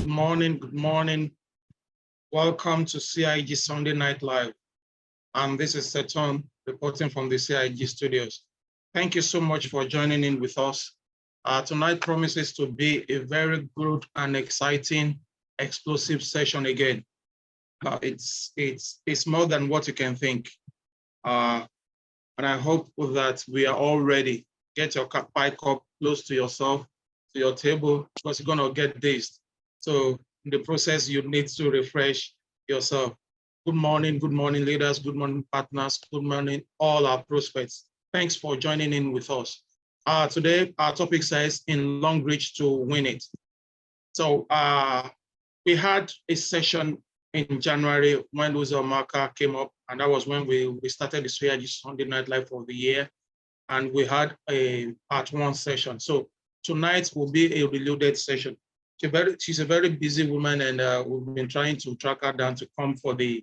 Good morning. Good morning. Welcome to CIG Sunday Night Live. And this is Seton reporting from the CIG studios. Thank you so much for joining in with us. Tonight promises to be a very good and exciting, explosive session again. It's more than what you can think. And I hope that we are all ready. Get your pie cup close to yourself, to your table, because you're gonna get dazed. So in the process, you need to refresh yourself. Good morning, leaders. Good morning, partners. Good morning, all our prospects. Thanks for joining in with us. Today, our topic says, in Longrich to win it. So we had a session in January when Uzomaka came up, and that was when we started the CIG Sunday Night Live for the year, and we had a part one session. So tonight will be a reloaded session. She's a very busy woman, and we've been trying to track her down to come for the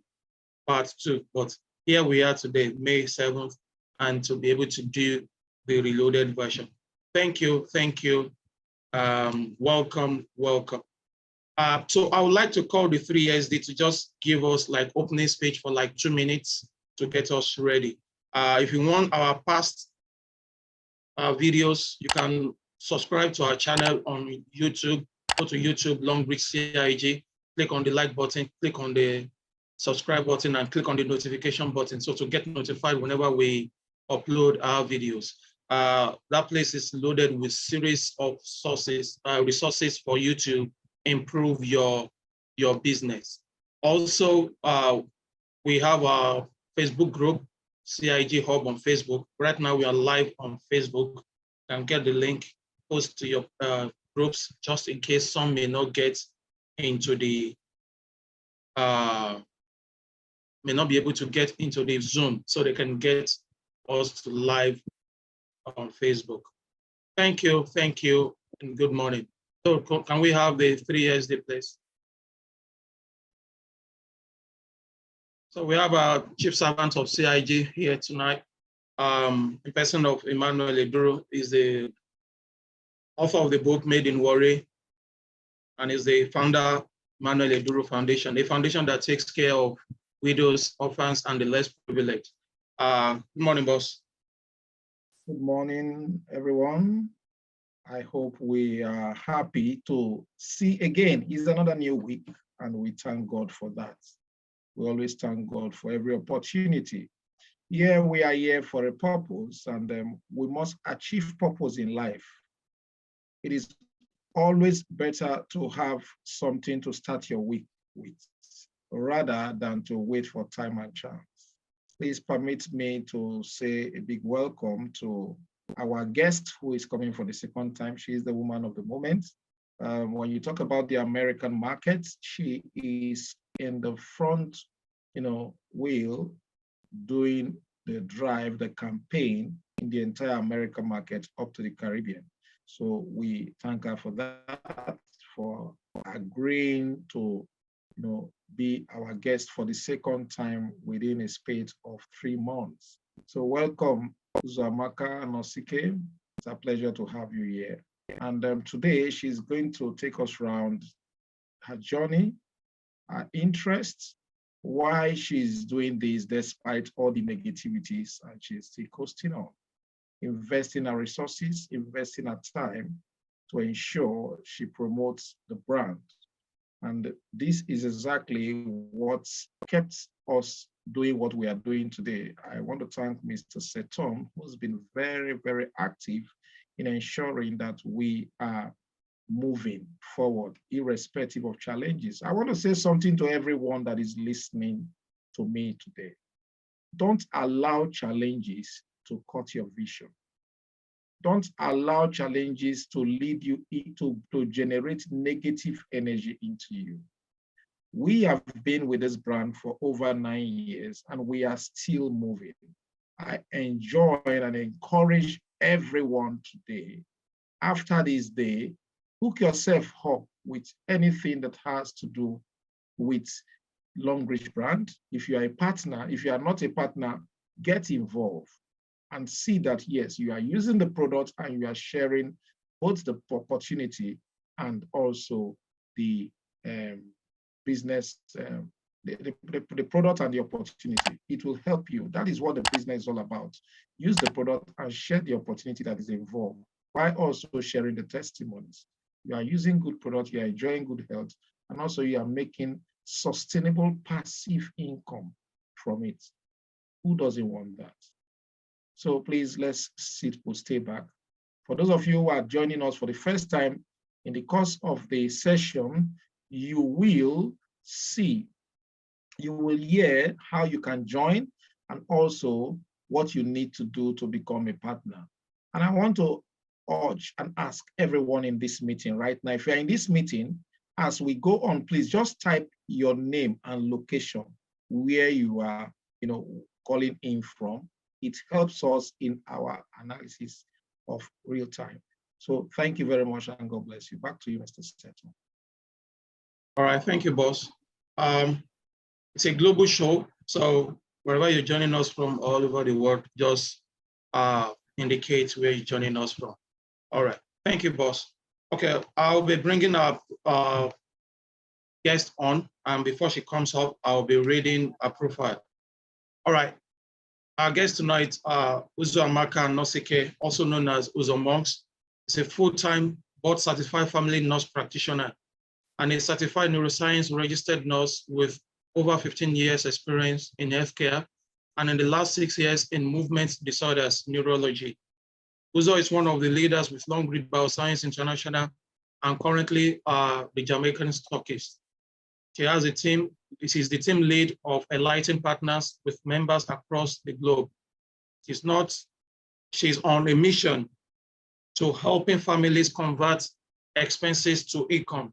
part two. But here we are today, May 7th, and to be able to do the reloaded version. Thank you. Welcome. So I would like to call the 3SD to just give us like opening speech for like 2 minutes to get us ready. If you want our past videos, you can subscribe to our channel on YouTube. Go to YouTube, Longrich CIG, click on the like button, click on the subscribe button, and click on the notification button. So to get notified whenever we upload our videos. That place is loaded with series of resources for you to improve your business. Also, we have our Facebook group, CIG Hub on Facebook. Right now we are live on Facebook. You can get the link, post to your groups, just in case some may not get into the, may not be able to get into the Zoom, so they can get us live on Facebook. Thank you, and good morning. So can we have the 3SD, please? So we have our chief servant of CIG here tonight. In person of Emmanuel Eduro, is the author of the book Made in Warri, and is the founder Emmanuel Eduro Foundation, a foundation that takes care of widows, orphans, and the less privileged. Good morning, boss. Good morning, everyone. I hope we are happy to see again. It's another new week, and we thank God for that. We always thank God for every opportunity. Yeah, we are here for a purpose, and we must achieve purpose in life. It is always better to have something to start your week with, rather than to wait for time and chance. Please permit me to say a big welcome to our guest who is coming for the second time. She is the woman of the moment. When you talk about the American market, she is in the front, wheel, doing the drive, the campaign in the entire American market up to the Caribbean. So we thank her for that, for agreeing to, be our guest for the second time within a space of 3 months. So welcome, Uzomaka Nosike. It's a pleasure to have you here. And today she's going to take us around her journey, her interests, why she's doing this despite all the negativities, and she's still coasting on, investing her resources, investing her time to ensure she promotes the brand. And this is exactly what's kept us doing what we are doing today. I want to thank Mr. Seton, who's been very, very active in ensuring that we are moving forward, irrespective of challenges. I want to say something to everyone that is listening to me today. Don't allow challenges to cut your vision. Don't allow challenges to lead you to generate negative energy into you. We have been with this brand for over 9 years, and we are still moving. I enjoy and encourage everyone today, after this day, hook yourself up with anything that has to do with Longrich brand. If you are a partner, if you are not a partner, get involved and see that, yes, you are using the product and you are sharing both the opportunity and also the business, the product and the opportunity. It will help you. That is what the business is all about. Use the product and share the opportunity that is involved, while also sharing the testimonies. You are using good product, you are enjoying good health, and also you are making sustainable passive income from it. Who doesn't want that? So please, let's stay back. For those of you who are joining us for the first time, in the course of the session, you will hear how you can join and also what you need to do to become a partner. And I want to urge and ask everyone in this meeting right now, if you're in this meeting, as we go on, please just type your name and location where you are, calling in from. It helps us in our analysis of real time. So thank you very much and God bless you. Back to you, Mr. Seto. All right, thank you, boss. It's a global show, so wherever you're joining us from all over the world, just indicate where you're joining us from. All right, thank you, boss. Okay, I'll be bringing up guest on, and before she comes up, I'll be reading a profile. All right, our guest tonight, Uzo Amaka Nosike, also known as Uzo Monks, is a full-time board-certified family nurse practitioner and a certified neuroscience registered nurse with over 15 years experience in healthcare, and in the last 6 years in movement disorders neurology. Uzo is one of the leaders with Longrich Bioscience International and currently the Jamaican stockist. She has a team. This is the team lead of Enlighten Partners with members across the globe. She's on a mission to helping families convert expenses to income,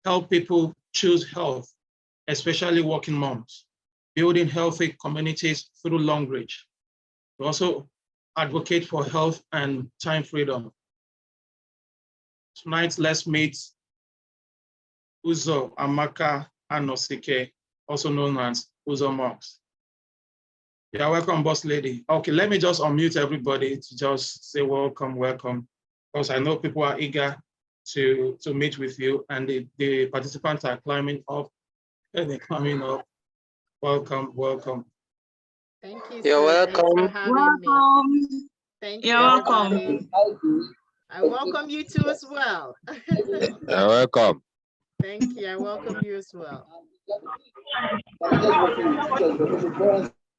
help people choose health, especially working moms, building healthy communities through Longrich. We also advocate for health and time freedom. Tonight, let's meet Uzo Amaka Anosike, also known as Uzo Monks. Yeah, welcome, boss lady. Okay, let me just unmute everybody to just say welcome, because I know people are eager to meet with you, and the participants are climbing up. And they're coming up. Welcome. Thank you. You're welcome. Welcome. Thank you. You're welcome. I welcome you too as well. You're welcome. Thank you. I welcome you as well.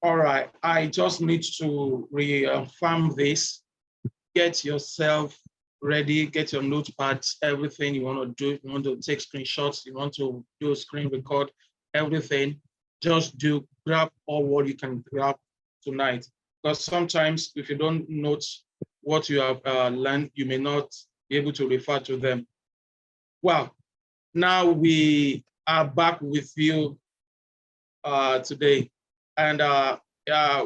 All right. I just need to reaffirm this. Get yourself ready. Get your notepads. Everything you want to do. You want to take screenshots. You want to do screen record. Everything. Just grab all what you can grab tonight. Because sometimes if you don't note what you have learned, you may not be able to refer to them. Well, now we are back with you today. And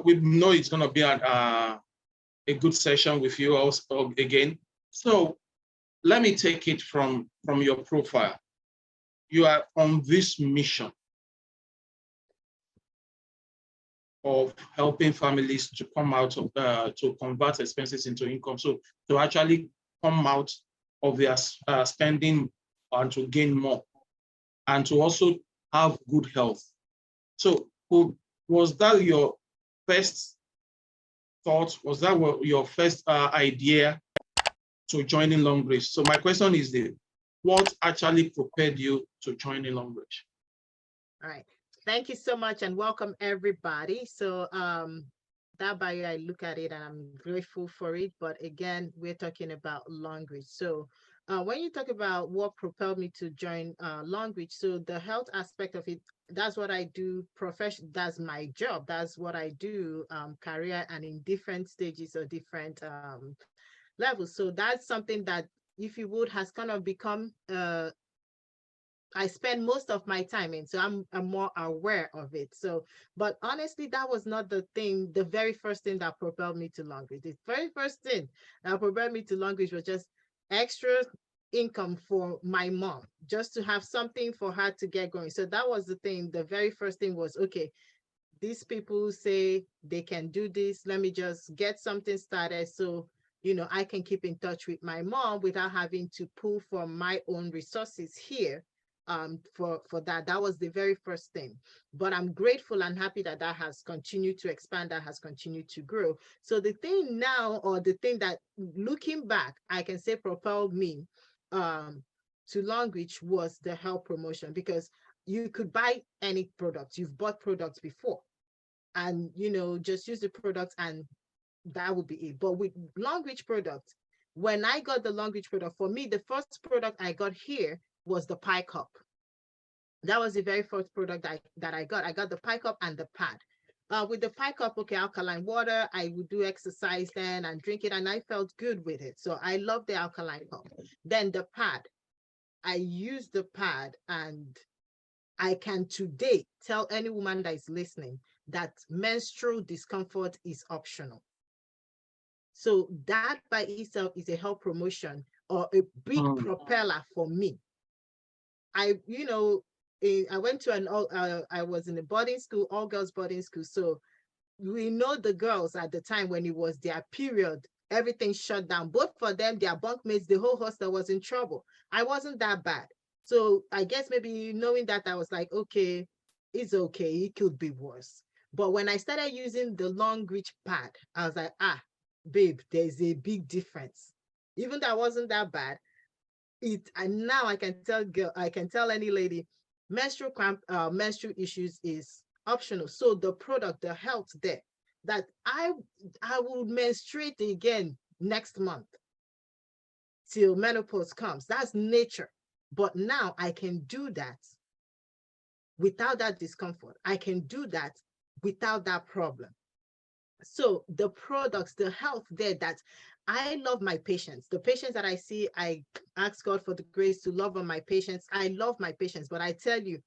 we know it's going to be a good session with you also again. So let me take it from your profile. You are on this mission of helping families to come out of, to convert expenses into income. So to actually come out of their spending and to gain more, and to also have good health. So was that your first thought? Was that your first idea to joining Longrich? So my question is what actually prepared you to join Longrich? All right. Thank you so much and welcome everybody. So that bio, I look at it and I'm grateful for it. But again, we're talking about Longrich. So when you talk about what propelled me to join Longrich, so the health aspect of it, that's what I do profession. That's my job. That's what I do career and in different stages or different levels. So that's something that, if you would, has kind of become I spend most of my time in, so I'm more aware of it. So, but honestly, that was not the very first thing that propelled me to Longrich. The very first thing that propelled me to Longrich was just extra income for my mom, just to have something for her to get going. So that was the thing. The very first thing was, okay, these people say they can do this. Let me just get something started so, I can keep in touch with my mom without having to pull from my own resources here for that. That was the very first thing. But I'm grateful and happy that that has continued to expand, that has continued to grow. So the thing now, or the thing that looking back, I can say propelled me to Longrich was the health promotion, because you could buy any product. You've bought products before, and just use the product and that would be it. But with Longrich product, when I got the Longrich product, for me, the first product I got here was the pie cup. That was the very first product that I got. I got the pie cup and the pad. With the pie cup, okay, alkaline water, I would do exercise then and drink it, and I felt good with it. So I love the alkaline cup. Then the pad, I used the pad, and I can today tell any woman that is listening that menstrual discomfort is optional. So that by itself is a health promotion or a big propeller for me. I went to I was in a boarding school, all girls boarding school. So we know the girls at the time when it was their period, everything shut down. Both for them, their bunkmates, the whole hostel was in trouble. I wasn't that bad. So I guess maybe knowing that, I was like, okay, it's okay. It could be worse. But when I started using the Longrich pad, I was like, babe, there's a big difference. Even though I wasn't that bad, and now I can tell any lady, menstrual cramp, menstrual issues is optional. So the product, the health there, that I will menstruate again next month till menopause comes. That's nature. But now I can do that without that discomfort. I can do that without that problem. So the products, the health there, that I love my patients. The patients that I see, I ask God for the grace to love on my patients. I love my patients, but I tell you,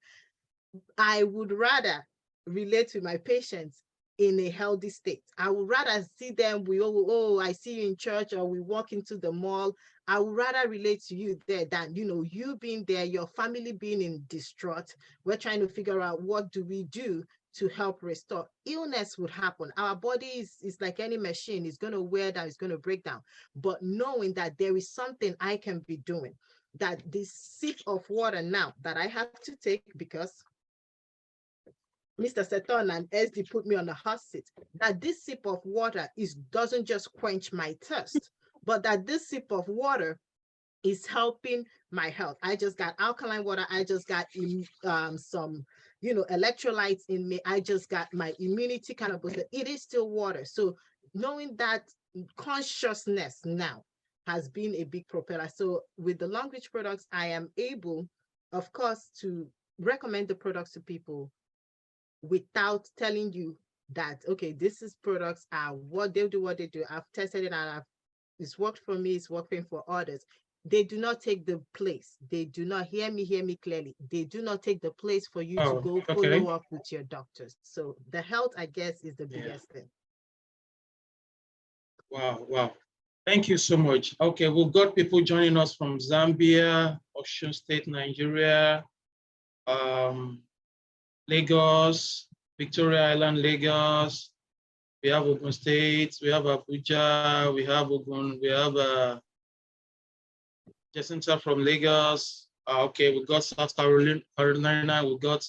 I would rather relate to my patients in a healthy state. I would rather see them, I see you in church, or we walk into the mall. I would rather relate to you there than, you being there, your family being in distraught. We're trying to figure out, what do we do to help restore? Illness would happen. Our body is like any machine. It's going to wear down, it's going to break down. But knowing that there is something I can be doing, that this sip of water now that I have to take, because Mr. Seton and SD put me on the hot seat, that this sip of water doesn't just quench my thirst, but that this sip of water is helping my health. I just got alkaline water. I just got some, electrolytes in me. I just got my immunity kind of boosted. It is still water. So knowing that consciousness now has been a big propeller. So with the Longrich products, I am able, of course, to recommend the products to people without telling you that, okay, this is products are what they do. I've tested it and it's worked for me, it's working for others. They do not take the place. They do not hear me clearly. They do not take the place for you to go follow up with your doctors. So the health, I guess, is the biggest thing. Wow. Thank you so much. Okay, we've got people joining us from Zambia, Osun State, Nigeria, Lagos, Victoria Island, Lagos. We have Ogun State, we have Abuja, we have Ogun, we have Jacinta from Lagos. Okay, we got South Carolina, we got,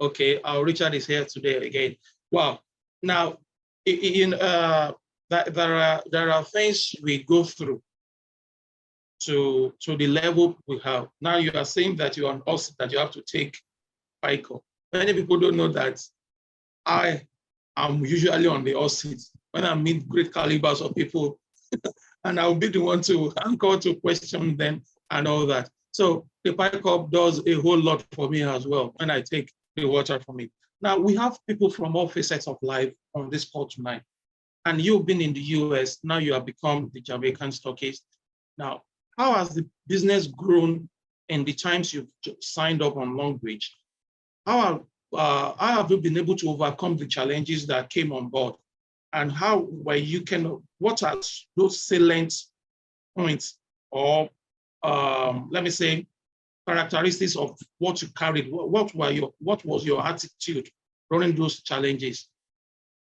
okay, Richard is here today again. Wow. Now, there are things we go through to the level we have. Now you are saying that you are on us, that you have to take FICO. Many people don't know that I am usually on the hot seat when I meet great calibers of people, and I'll be the one to anchor to question them and all that. So the FICO does a whole lot for me as well when I take the water from it. Now we have people from all facets of life on this call tonight. And you've been in the US, now you have become the Jamaican stockist. Now, how has the business grown in the times you've signed up on Longrich? How have you been able to overcome the challenges that came on board? And how were you what are those salient points or let me say characteristics of what you carried? What was your attitude during those challenges?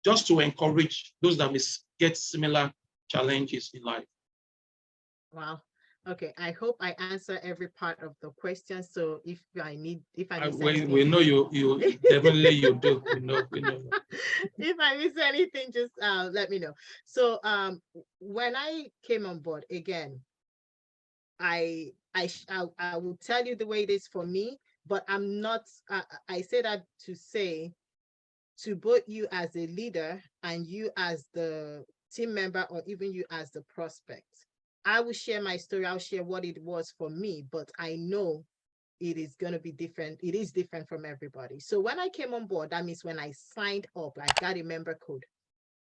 Just to encourage those that may get similar challenges in life. Wow. Okay, I hope I answer every part of the question. So if I miss We anything, know you definitely you do. We know. if I miss anything, just let me know. So when I came on board again, I will tell you the way it is for me, but I'm not. I say that to say to both you as a leader and you as the team member, or even you as the prospect. I will share my story. I'll share what it was for me, but I know it is going to be different. It is different from everybody. So when I came on board, that means when I signed up, I got a member code.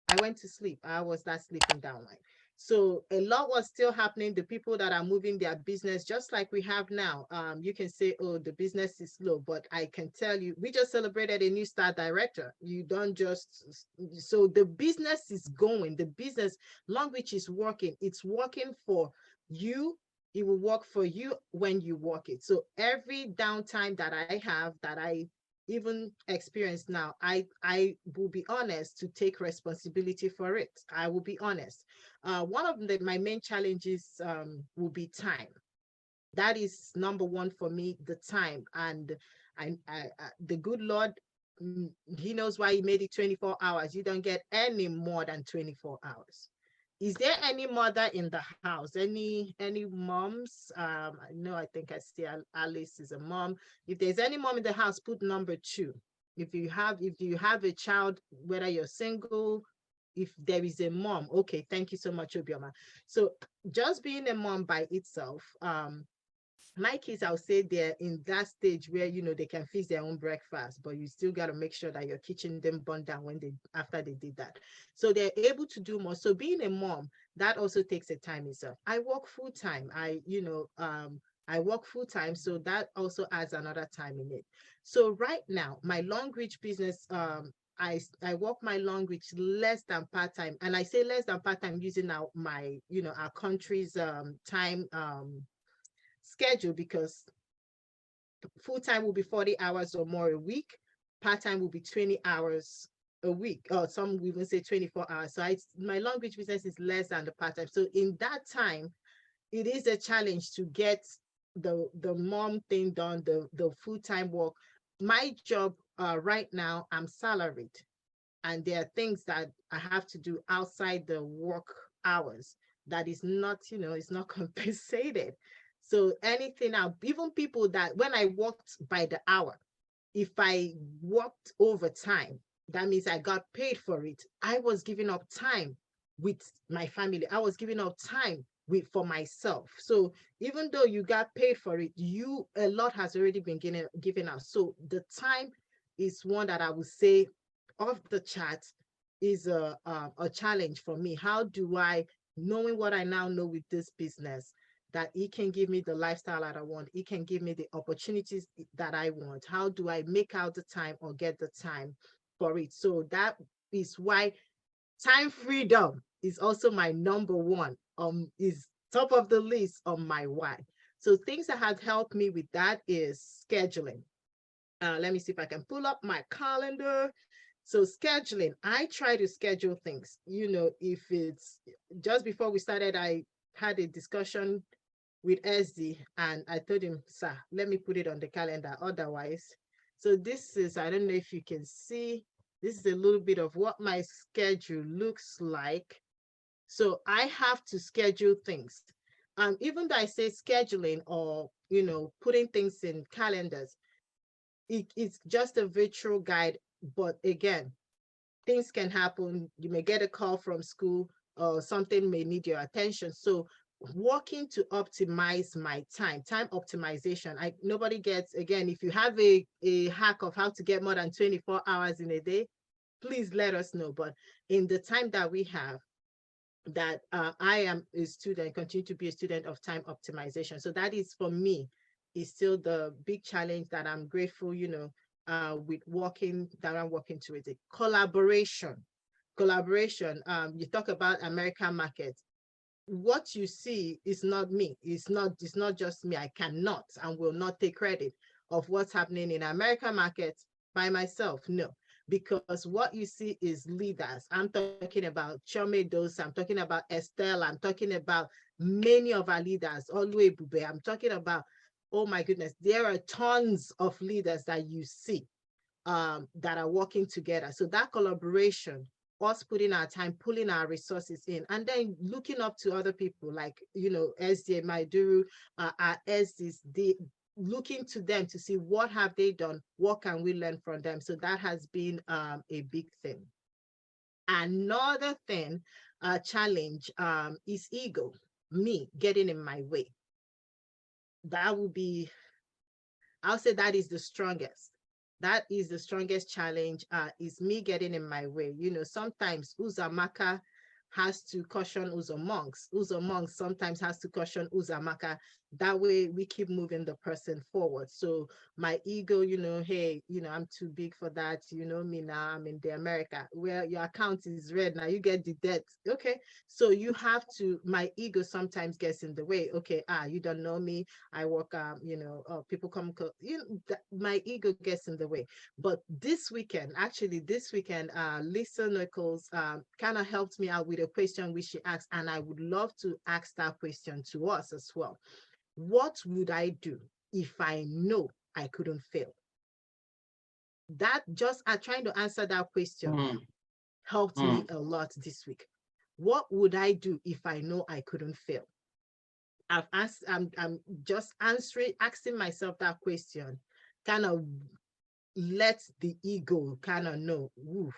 I went to sleep. I was not sleeping down line. So a lot was still happening. The people that are moving their business, just like we have now, you can say, oh, the business is slow, but I can tell you, we just celebrated a new star director. You don't just, so the business is going, the business, Longrich is working. It's working for you. It will work for you when you work it. So every downtime that I have, that I even experience now, I will be honest to take responsibility for it. I will be honest. One of my main challenges will be time. That is number one for me, the time. And the good Lord, he knows why he made it 24 hours. You don't get any more than 24 hours. Is there any mother in the house? Any moms? I think I see Alice is a mom. If there's any mom in the house, put number 2. If you have a child, whether you're single, if there is a mom, okay, thank you so much, Obioma. So just being a mom by itself, my kids, I'll say they're in that stage where, they can fix their own breakfast, but you still got to make sure that your kitchen didn't burn down after they did that. So they're able to do more. So being a mom, that also takes a time itself. I work full time. I work full time. So that also adds another time in it. So right now, my Longrich business, I work my Longrich less than part-time. And I say less than part-time using our country's time schedule, because full-time will be 40 hours or more a week, part-time will be 20 hours a week, or some will even say 24 hours. So my Longrich business is less than the part-time. So in that time, it is a challenge to get the mom thing done, the full-time work. My job right now, I'm salaried, and there are things that I have to do outside the work hours that is not, it's not compensated. So anything out, even people that when I worked by the hour, if I worked overtime, that means I got paid for it. I was giving up time with my family. I was giving up time for myself. So even though you got paid for it, a lot has already been given out. So the time is one that I would say off the chart is a challenge for me. How do I, knowing what I now know with this business, that it can give me the lifestyle that I want, it can give me the opportunities that I want, how do I make out the time or get the time for it? So that is why time freedom is also my number one, is top of the list on my why. So things that have helped me with that is scheduling. Let me see if I can pull up my calendar. So scheduling, I try to schedule things. If it's just before we started, I had a discussion with SD, and I told him, sir, let me put it on the calendar. Otherwise, so this is, I don't know if you can see, this is a little bit of what my schedule looks like. So I have to schedule things. Even though I say scheduling or, putting things in calendars, it's just a virtual guide. But again, things can happen. You may get a call from school or something may need your attention. So working to optimize my time optimization. Nobody gets, again, if you have a hack of how to get more than 24 hours in a day, please let us know. But in the time that we have, that I am a student, continue to be a student of time optimization. So that is, for me, is still the big challenge that I'm grateful, with that I'm working towards it. Collaboration. You talk about American markets. What you see is not me. It's not just me. I cannot and will not take credit of what's happening in American markets by myself. No. because what you see is leaders. I'm talking about Chome Dos, I'm talking about Estelle, I'm talking about many of our leaders, Olwe Bube, I'm talking about, oh my goodness, there are tons of leaders that you see that are working together. So that collaboration, us putting our time, pulling our resources in, and then looking up to other people like, you know, SDA Maiduru, our SDs, looking to them to see what have they done, what can we learn from them. So that has been a big thing. Another thing, challenge is ego, me getting in my way. That would be, I'll say that is the strongest. That is the strongest challenge, is me getting in my way. You know, sometimes Uzamaka has to caution Uzomonks. Uzomonks sometimes has to caution Uzamaka. That way we keep moving the person forward. So my ego, you know, hey, you know, I'm too big for that. You know me now, I'm in the America where your account is red. Now you get the debt. Okay. So you have to, my ego sometimes gets in the way. Okay. You don't know me. I work, you know, people come, you know, my ego gets in the way. But this weekend, actually this weekend, Lisa Nichols kind of helped me out with a question which she asked, and I would love to ask that question to us as well. What would I do if I know I couldn't fail? That just trying to answer that question helped me a lot this week. What would I do if I know I couldn't fail? I've asked, I'm just asking myself that question, kind of let the ego kind of know, oof,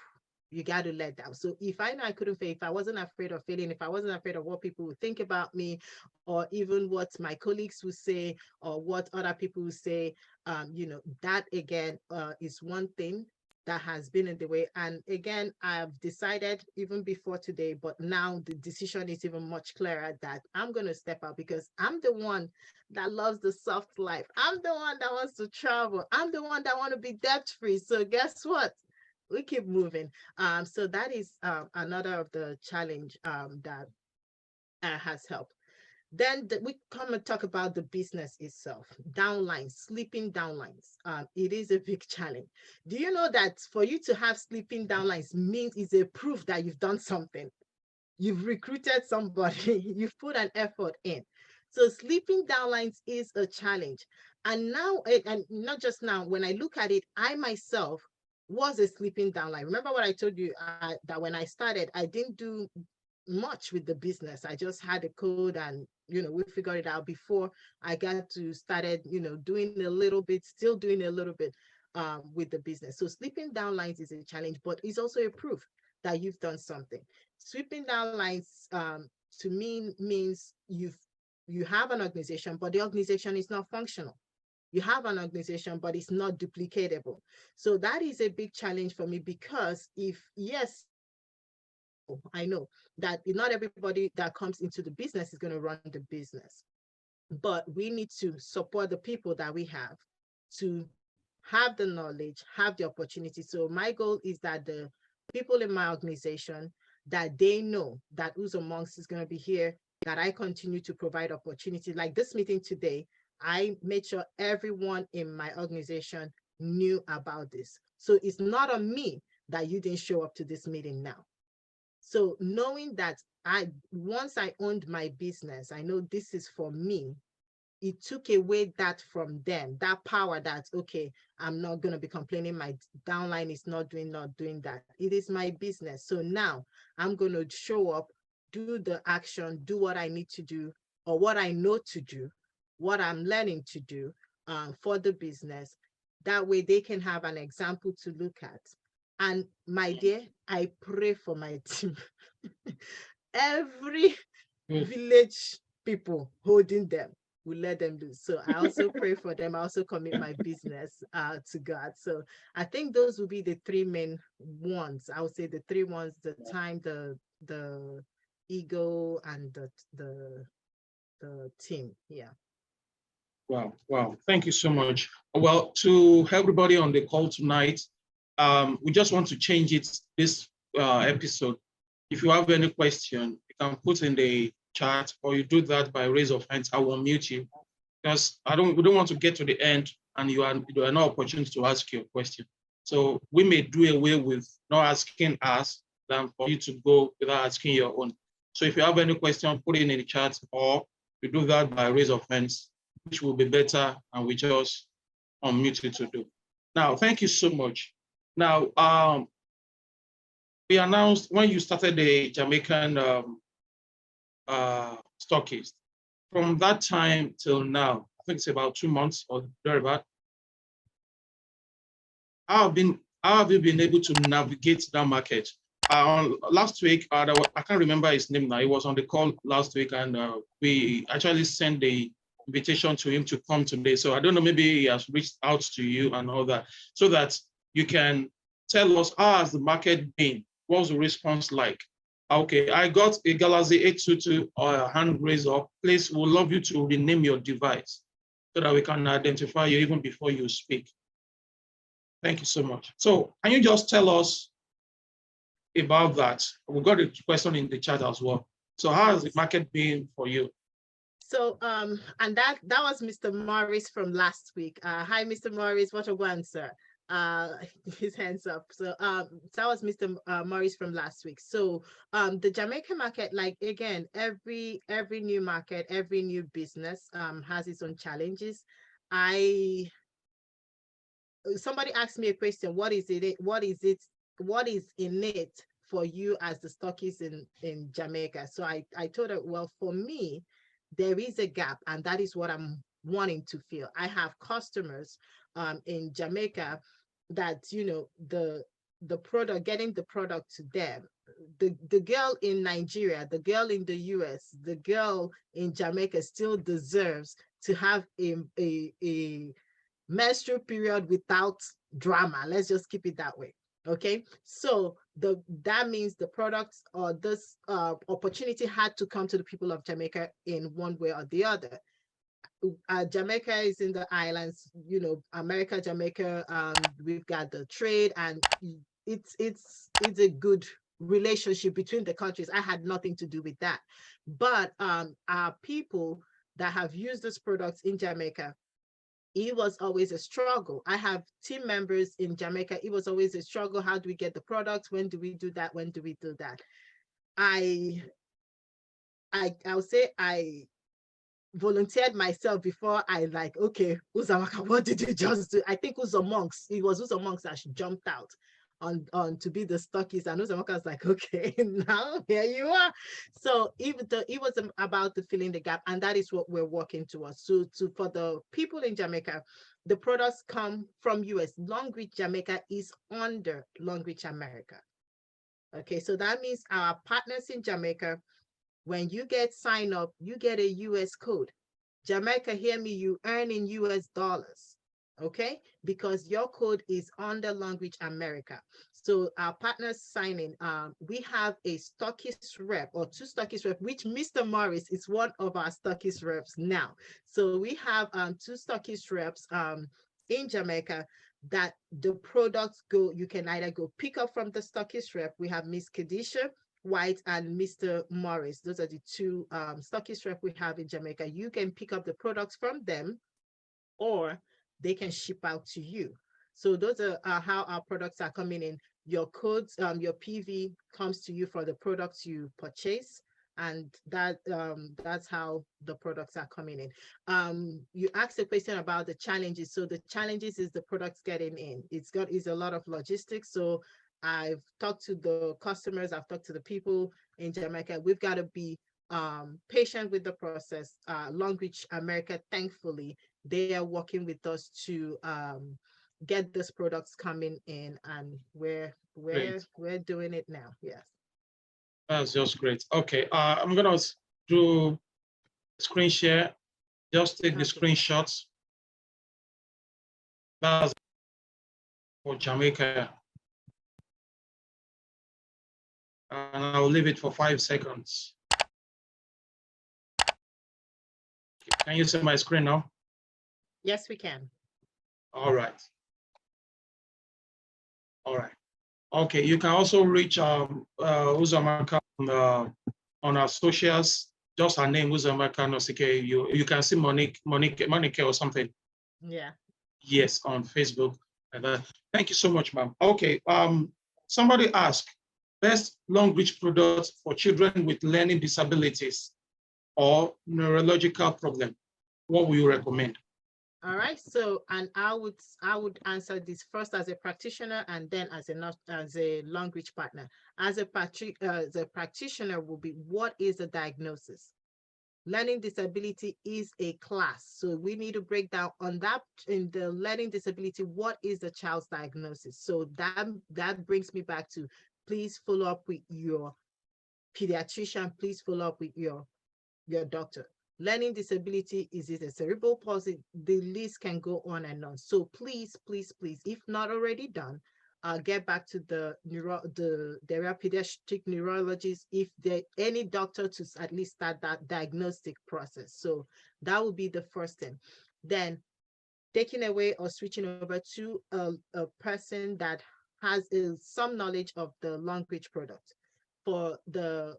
you got to let down. So if I know I couldn't fail, if I wasn't afraid of failing, if I wasn't afraid of what people would think about me, or even what my colleagues would say, or what other people would say, you know, that again is one thing that has been in the way. And again, I've decided even before today, but now the decision is even much clearer that I'm going to step out, because I'm the one that loves the soft life. I'm the one that wants to travel. I'm the one that want to be debt free. So guess what? We keep moving. So that is another of the challenge that has helped. Then we come and talk about the business itself, downlines, sleeping downlines. It is a big challenge. Do you know that for you to have sleeping downlines means is a proof that you've done something? You've recruited somebody, you've put an effort in. So sleeping downlines is a challenge. And now, and not just now, when I look at it, I myself was a sleeping downline. Remember what I told you, that when I started, I didn't do much with the business. I just had a code, and you know, we figured it out before I got to started, you know, doing a little bit, still doing a little bit with the business. So sleeping down lines is a challenge, but it's also a proof that you've done something. Sweeping down lines to me means you have an organization, but the organization is not functional. You have an organization, but it's not duplicatable. So that is a big challenge for me, because if, yes, I know that not everybody that comes into the business is going to run the business, but we need to support the people that we have to have the knowledge, have the opportunity. So my goal is that the people in my organization, that they know that Uzo Monks is going to be here, that I continue to provide opportunity. Like this meeting today, I made sure everyone in my organization knew about this. So it's not on me that you didn't show up to this meeting now. So knowing that once I owned my business, I know this is for me, it took away that from them, that power that, okay, I'm not going to be complaining my downline is not doing that. It is my business. So now I'm going to show up, do the action, do what I need to do, or what I know to do, what I'm learning to do for the business. That way they can have an example to look at. And my dear, I pray for my team. Every village people holding them, will let them do. So I also pray for them. I also commit my business to God. So I think those will be the three main ones. I would say the three ones: the time, the ego, and the team. Yeah. Wow, wow. Thank you so much. Well, to everybody on the call tonight, we just want to change it this episode. If you have any question, you can put in the chat, or you do that by raise of hands. I will mute you, because we don't want to get to the end and you are no opportunity to ask your question. So we may do away with not asking us than for you to go without asking your own. So if you have any question, put it in the chat, or you do that by raise of hands, which will be better, and we just unmute you to do. Now, thank you so much. Now, we announced when you started the Jamaican stockist. From that time till now, I think it's about 2 months or thereabout. How have you been able to navigate that market? Last week, I can't remember his name now. He was on the call last week, and we actually sent the invitation to him to come today. So I don't know, maybe he has reached out to you and all that, so that you can tell us how has the market been? What's the response like? Okay, I got a Galaxy 822 hand raised up. Please, we'd love you to rename your device so that we can identify you even before you speak. Thank you so much. So can you just tell us about that? We got a question in the chat as well. So how has the market been for you? So, and that was Mr. Morris from last week. Hi, Mr. Morris, what a one, sir. His hands up. So that was Mr. Morris from last week. So the Jamaican market, like again, every new market, every new business has its own challenges. Somebody asked me a question, what is in it for you as the stockist in Jamaica? So I told her, well, for me, there is a gap, and that is what I'm wanting to fill. I have customers in Jamaica that, you know, the product, getting the product to them, the girl in Nigeria, the girl in the US, the girl in Jamaica still deserves to have a menstrual period without drama. Let's just keep it that way. Okay, so that means the products or this opportunity had to come to the people of Jamaica in one way or the other. Jamaica is in the islands, you know, America, Jamaica, we've got the trade, and it's a good relationship between the countries. I had nothing to do with that. But our people that have used these products in Jamaica, it was always a struggle. I have team members in Jamaica. It was always a struggle. How do we get the products? When do we do that? When do we do that? I'll say I volunteered myself before I like, okay, Uzamaka, what did you just do? I think it was Uzo Monks that jumped out on to be the stockist, and Uzamaka was like, okay, now here you are. So even though it was about the filling the gap, and that is what we're working towards. So for the people in Jamaica, the products come from US. Longrich Jamaica is under Longrich America. Okay, so that means our partners in Jamaica, when you get signed up, you get a US code. Jamaica, hear me, you earn in US dollars, okay? Because your code is under Longrich America. So our partners signing, we have a stockist rep or two stockist rep, which Mr. Morris is one of our stockist reps now. So we have two stockist reps in Jamaica that the products go, you can either go pick up from the stockist rep. We have Miss Kadisha White and Mr. Morris. Those are the two stockist rep we have in Jamaica. You can pick up the products from them, or they can ship out to you. So those are how our products are coming in. Your codes, your PV comes to you for the products you purchase, and that's how the products are coming in. You asked a question about the challenges. So the challenges is the products getting in. It's a lot of logistics. So I've talked to the customers, I've talked to the people in Jamaica. We've got to be patient with the process. Longrich America, thankfully, they are working with us to get these products coming in, and we're doing it now. Yes. That's just great. Okay, I'm gonna do screen share. Just take the screenshots. That's for Jamaica. And I'll leave it for 5 seconds. Can you see my screen now? Yes, we can. All right. All right. Okay, you can also reach Uzamaka on our socials. Just her name, Uzamaka Nosike. You can see Monique or something. Yeah. Yes, on Facebook. And, thank you so much, ma'am. Okay, somebody asked, best Longrich products for children with learning disabilities or neurological problem. What will you recommend? All right, so and I would answer this first as a practitioner and then as a Longrich partner. As a practitioner will be, what is the diagnosis? Learning disability is a class, so we need to break down on that. In the learning disability, what is the child's diagnosis? So that brings me back to, please follow up with your pediatrician, please follow up with your doctor. Learning disability, is it a cerebral palsy? The list can go on and on. So please, please, please, if not already done, get back to the pediatric neurologist, if there any doctor, to at least start that diagnostic process. So that would be the first thing. Then taking away or switching over to a person that has some knowledge of the Longrich product. For the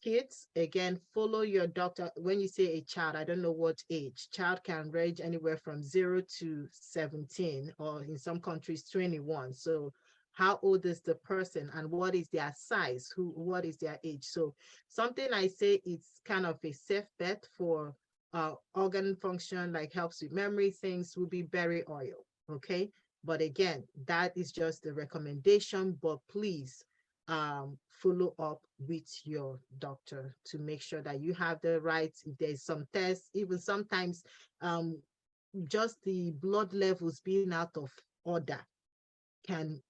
kids, again, follow your doctor. When you say a child, I don't know what age. Child can range anywhere from 0 to 17, or in some countries 21. So how old is the person and what is their size? What is their age? So something I say, it's kind of a safe bet for organ function, like helps with memory things, will be berry oil. Okay. But again, that is just the recommendation, but please follow up with your doctor to make sure that you have the right. If there's some tests, even sometimes just the blood levels being out of order can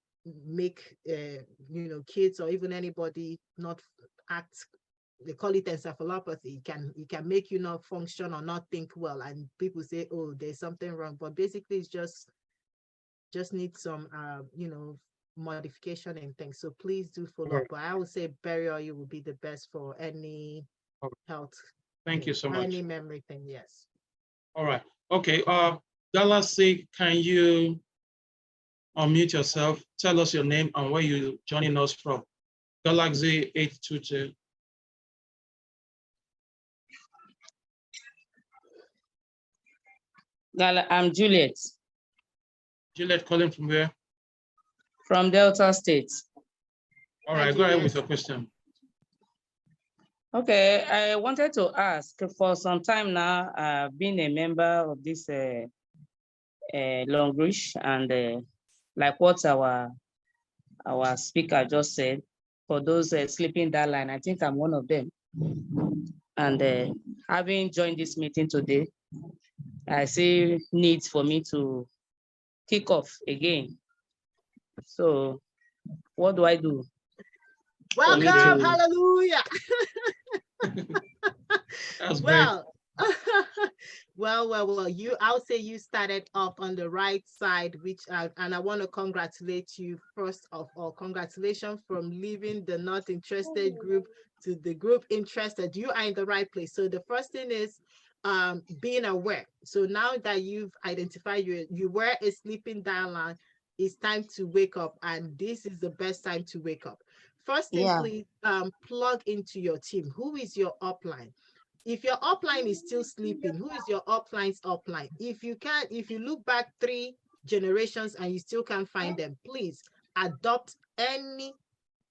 make kids or even anybody not act. They call it encephalopathy. It can make you not function or not think well, and people say, oh, there's something wrong, but basically it's just need some modification and things. So please do follow up. But I would say berry oil will be the best for any health. Thank you so much. Any memory thing, yes. All right. Okay. Galaxy, can you unmute yourself? Tell us your name and where you're joining us from. Galaxy 822. I'm Juliet. Juliet calling from where? From Delta State. All right, go ahead with your question. Okay, I wanted to ask, for some time now, I've been a member of this Longrich, and like what our speaker just said, for those sleeping that line, I think I'm one of them. And having joined this meeting today, I see needs for me to kick off again. So what do I do? Welcome, hallelujah. That's well, well, I'll say you started off on the right side, which and I want to congratulate you first of all. Congratulations from leaving the not interested group to the group interested. You are in the right place. So the first thing is being aware. So now that you've identified you were a sleeping downline, it's time to wake up, and this is the best time to wake up. First thing, please plug into your team. Who is your upline? If your upline is still sleeping, who is your upline's upline? If you look back 3 generations and you still can't find them, please adopt any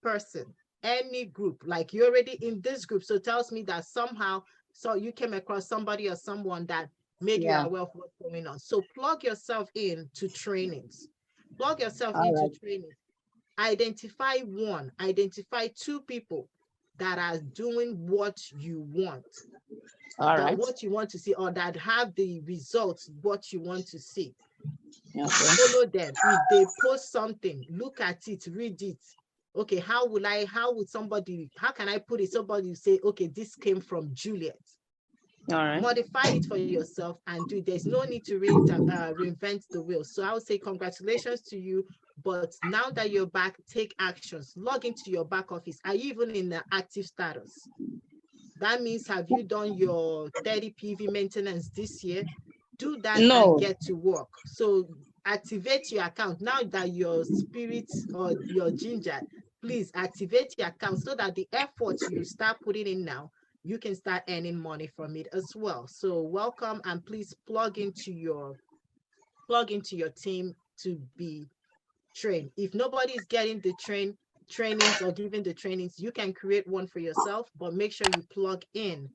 person, any group. Like you're already in this group, so it tells me that somehow, so you came across somebody or someone that made you aware of what's going on. So plug yourself in to trainings. Plug yourself into training. Identify 2 people that are doing what you want. What you want to see, or that have the results, what you want to see. Follow them. If they post something, look at it, read it. Okay, how can I put it? Somebody say, okay, this came from Juliet. Modify it for yourself and do. There's no need to reinvent the wheel. So I would say congratulations to you. But now that you're back, take actions. Log into your back office. Are you even in the active status? That means, have you done your 30 PV maintenance this year? Do that and get to work. So activate your account. Now that your spirit or your ginger, please activate your account so that the efforts you start putting in now, you can start earning money from it as well. So welcome, and please plug into your team to be trained. If nobody's getting the trainings or giving the trainings, you can create one for yourself, but make sure you plug in.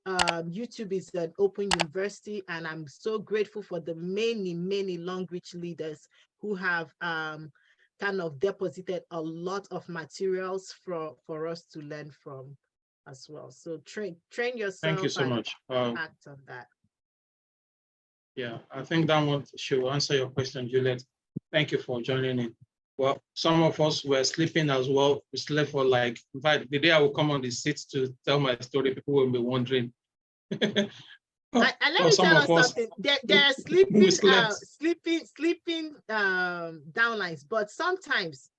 YouTube is an open university, and I'm so grateful for the many Longrich leaders who have kind of deposited a lot of materials for us to learn from as well. So train yourself. Thank you so much. Act on that. Yeah, I think that one should answer your question, Juliet. Thank you for joining in. Well, some of us were sleeping as well. We slept for like, in fact, the day I will come on the seats to tell my story, people will be wondering. And let me tell us something. There are sleeping downlines, but sometimes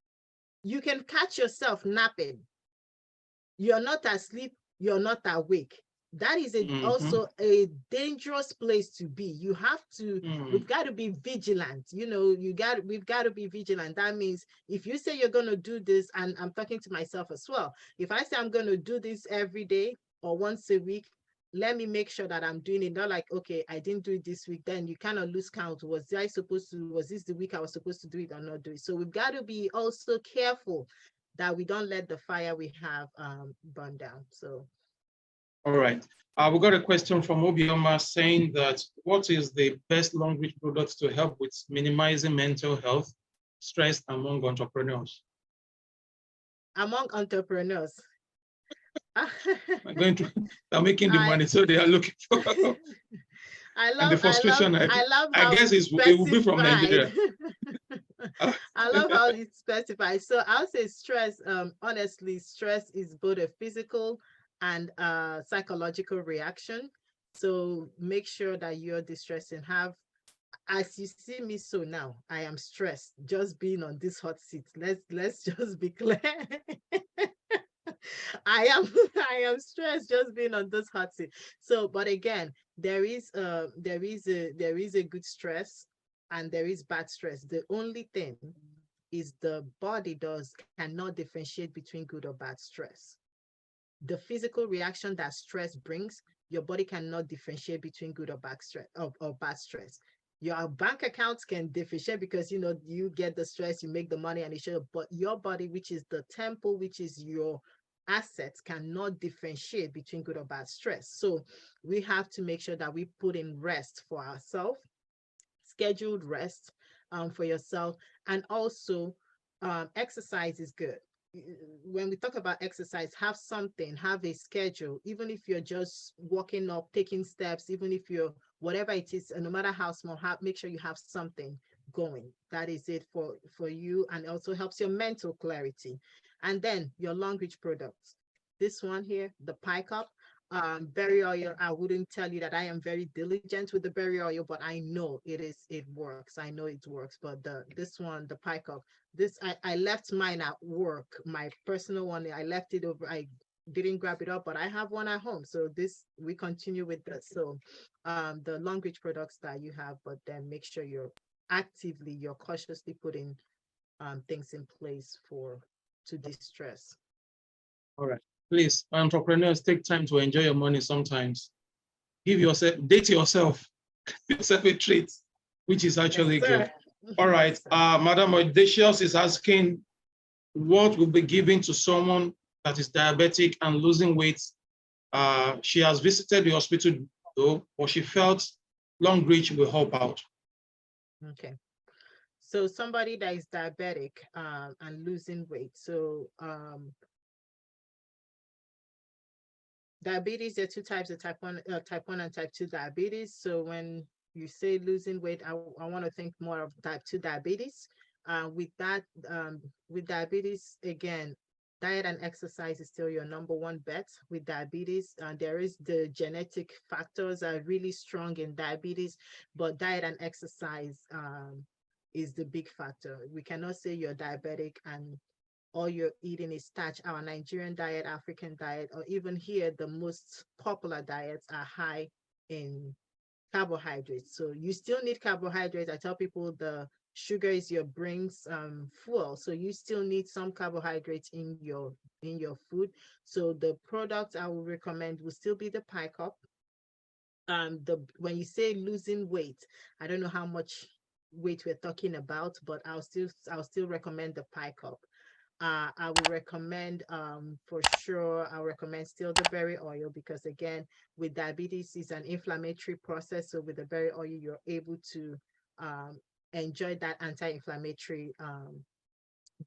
you can catch yourself napping. You're not asleep, you're not awake. That is also a dangerous place to be. You have to, we've got to be vigilant. You know, we've got to be vigilant. That means if you say you're going to do this, and I'm talking to myself as well, if I say I'm going to do this every day or once a week, let me make sure that I'm doing it. Not like, okay, I didn't do it this week, then you kind of lose count. Was this the week I was supposed to do it or not do it? So we've got to be also careful that we don't let the fire we have burn down. So. All right. We got a question from Obioma saying that what is the best Longrich products to help with minimizing mental health stress among entrepreneurs? Among entrepreneurs. They're making the money, so they are looking for. And the frustration, I guess it will be from Nigeria. I love how it's specified. So I'll say stress, honestly, stress is both a physical and psychological reaction. So make sure that you're distressing. As you see me so now, I am stressed just being on this hot seat. Let's just be clear. I am stressed just being on this hot seat. So, but again, there is a good stress and there is bad stress. The only thing is the body cannot differentiate between good or bad stress. The physical reaction that stress brings, your body cannot differentiate between good or bad stress or bad stress. Your bank accounts can differentiate because you get the stress, you make the money and it shows, but your body, which is the temple, which is your assets, cannot differentiate between good or bad stress. So we have to make sure that we put in rest for ourselves, scheduled rest for yourself, and also exercise is good. When we talk about exercise, have a schedule, even if you're just walking up, taking steps, even if you're whatever it is, no matter how small, make sure you have something going. That is it for you, and also helps your mental clarity. And then your Longrich products. This one here, the pie cup, berry oil. I wouldn't tell you that I am very diligent with the berry oil, but I know it works. I know it works. But this one, the pie cup, I left mine at work, my personal one. I left it over. I didn't grab it up, but I have one at home. So we continue with this. So the Longrich products that you have, but then make sure you're cautiously putting things in place to distress. All right. Please, entrepreneurs, take time to enjoy your money sometimes. Date yourself, give yourself a treat, which is actually good. All right. Madam Audacious is asking what will be given to someone that is diabetic and losing weight. She has visited the hospital though, but she felt Longrich will help out. Okay. So somebody that is diabetic and losing weight. So diabetes, there are two types of type 1 and type 2 diabetes. So when you say losing weight, I want to think more of type 2 diabetes. With diabetes, again, diet and exercise is still your number one bet with diabetes. There is the genetic factors are really strong in diabetes, but diet and exercise is the big factor. We cannot say you're diabetic and all you're eating is starch. Our Nigerian diet, African diet, or even here, the most popular diets are high in carbohydrates. So you still need carbohydrates. I tell people the sugar is your brain's fuel. So you still need some carbohydrates in your food. So the products I will recommend will still be the pie cup. When you say losing weight, I don't know how much weight we're talking about, but I'll still recommend the pie cup. I would recommend for sure, I'll recommend still the berry oil, because again, with diabetes, it's an inflammatory process. So with the berry oil, you're able to enjoy that anti-inflammatory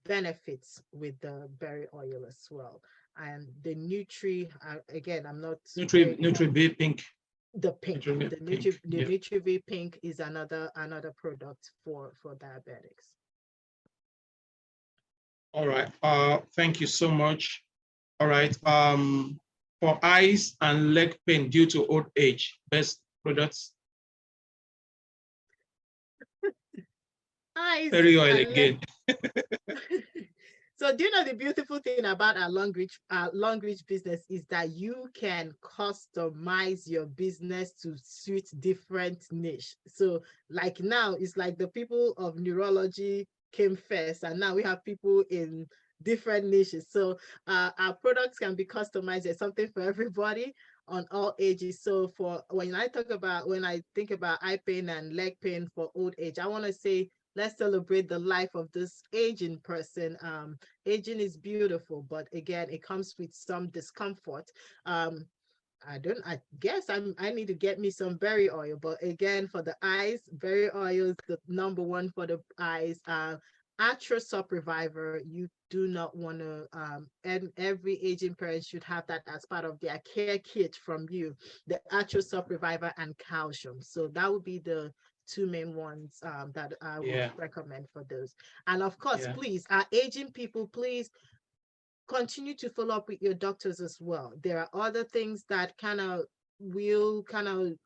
benefits with the berry oil as well. And the Nutri, again, I'm not Nutri-B pink. the pink, Nutri-B the pink, Nutri, the yeah. Nutri-V pink is another product for diabetics. All right. Thank you so much. All right. For eyes and leg pain due to old age, best products. Eyes Berry oil and again. So do you know the beautiful thing about our Longrich business is that you can customize your business to suit different niche. So like now, it's like the people of neurology came first, and now we have people in different niches. So our products can be customized. There's something for everybody on all ages. So for when I think about eye pain and leg pain for old age, I want to say, let's celebrate the life of this aging person. Aging is beautiful, but again, it comes with some discomfort. I guess I need to get me some berry oil, but again, for the eyes, berry oil is the number one for the eyes. Arthrosop Reviver, you do not want to, and every aging parent should have that as part of their care kit from you, the Arthrosop Reviver and calcium. So that would be the two main ones that I would recommend for those. And of course, please, our aging people, please continue to follow up with your doctors as well. There are other things that will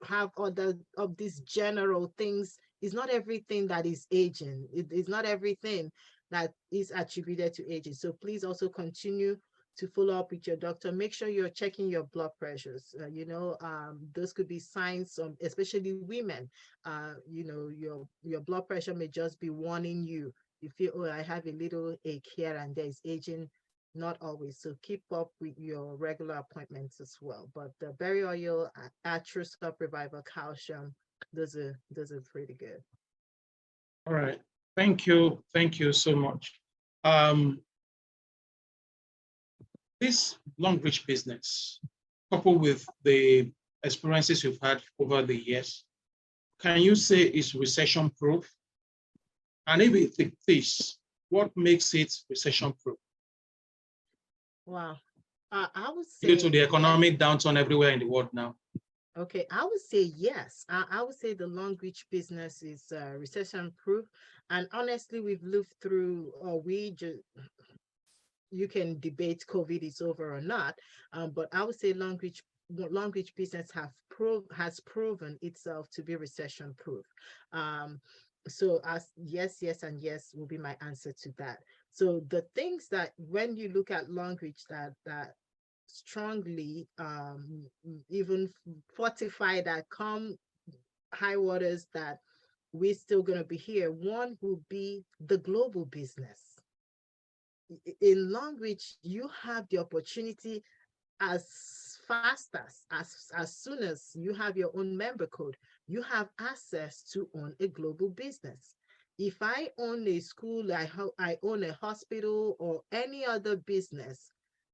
have other of these general things. It's not everything that is aging. It's not everything that is attributed to aging. So please also continue to follow up with your doctor. Make sure you're checking your blood pressures. Those could be signs of, especially women. Your blood pressure may just be warning you. You feel, oh, I have a little ache here and there. Is aging. Not always. So keep up with your regular appointments as well. But the berry oil, Arthrosop Reviver, calcium, those are pretty good. All right. Thank you. Thank you so much. This Longrich business, coupled with the experiences you've had over the years, can you say is recession proof? And if it is, what makes it recession proof? Wow. I would say due to the economic downturn everywhere in the world now. Okay, I would say yes. I would say the Longrich business is recession proof. And honestly, we've lived through, you can debate COVID is over or not, but I would say Longrich business has proven itself to be recession proof. So as yes, and yes will be my answer to that. So the things that when you look at Longrich that strongly even fortify that come high waters that we're still going to be here, one will be the global business. In Longrich, you have the opportunity as fast as soon as you have your own member code, you have access to own a global business. If I own a school, I own a hospital or any other business,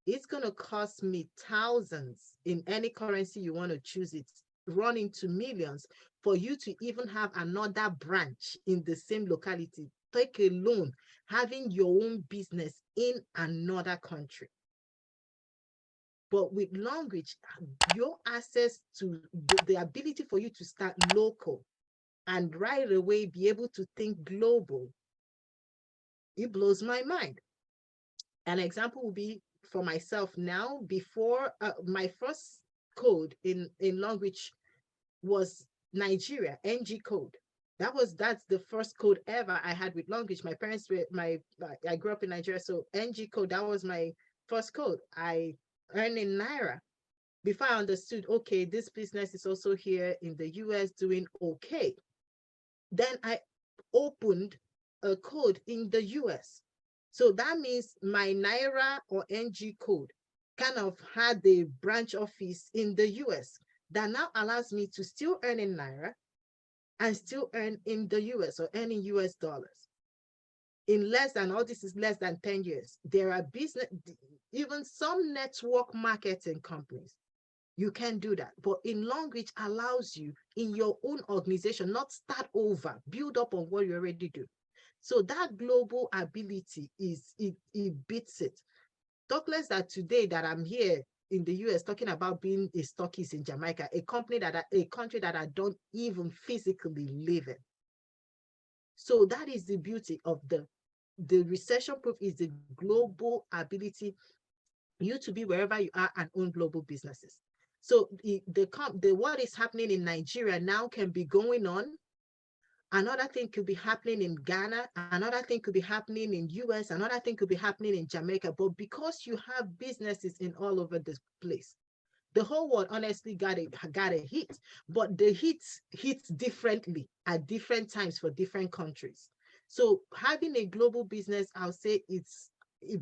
it's going to cost me thousands in any currency you want to choose it, run into millions for you to even have another branch in the same locality. Take a loan, having your own business in another country. But with Longrich, your access to the ability for you to start local and right away be able to think global, it blows my mind. An example would be for myself now. Before my first code in Longrich was Nigeria, NG code. That's the first code ever I had with Longrich. My parents were I grew up in Nigeria, so NG code, that was my first code. I earned in Naira before I understood, okay, this business is also here in the US doing okay. Then I opened a code in the US. So that means my Naira or NG code kind of had the branch office in the US that now allows me to still earn in Naira and still earn in the US or earn in US dollars. In less than, all this is less than 10 years. There are business, even some network marketing companies, you can do that. But in Longrich allows you in your own organization, not start over, build up on what you already do. So that global ability it beats it. Talk less that today that I'm here in the US talking about being a stockist in Jamaica, a country that I don't even physically live in. So that is the beauty of the recession proof, is the global ability, you to be wherever you are and own global businesses. So what is happening in Nigeria now can be going on. Another thing could be happening in Ghana. Another thing could be happening in US. Another thing could be happening in Jamaica. But because you have businesses in all over this place, the whole world honestly got a hit. But the hits differently at different times for different countries. So having a global business, I'll say it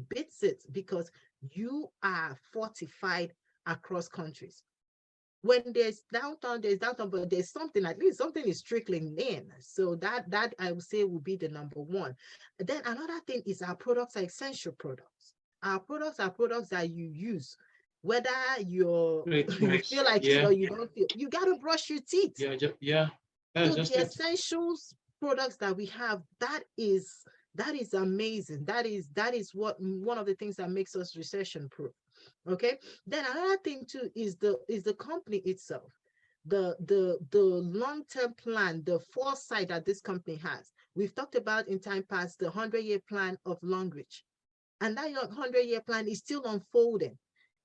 beats it, because you are fortified across countries. When there's downtown, but there's something, at least something is trickling in. So that I would say will be the number one. Then another thing is our products are essential products. Our products are products that you use, whether you feel like it or you don't feel. You got to brush your teeth. Yeah. So the essentials products that we have, that is amazing. That is what one of the things that makes us recession proof. Okay. Then another thing too is the company itself, the long-term plan, the foresight that this company has. We've talked about in time past the 100-year plan of Longrich, and that 100-year plan is still unfolding.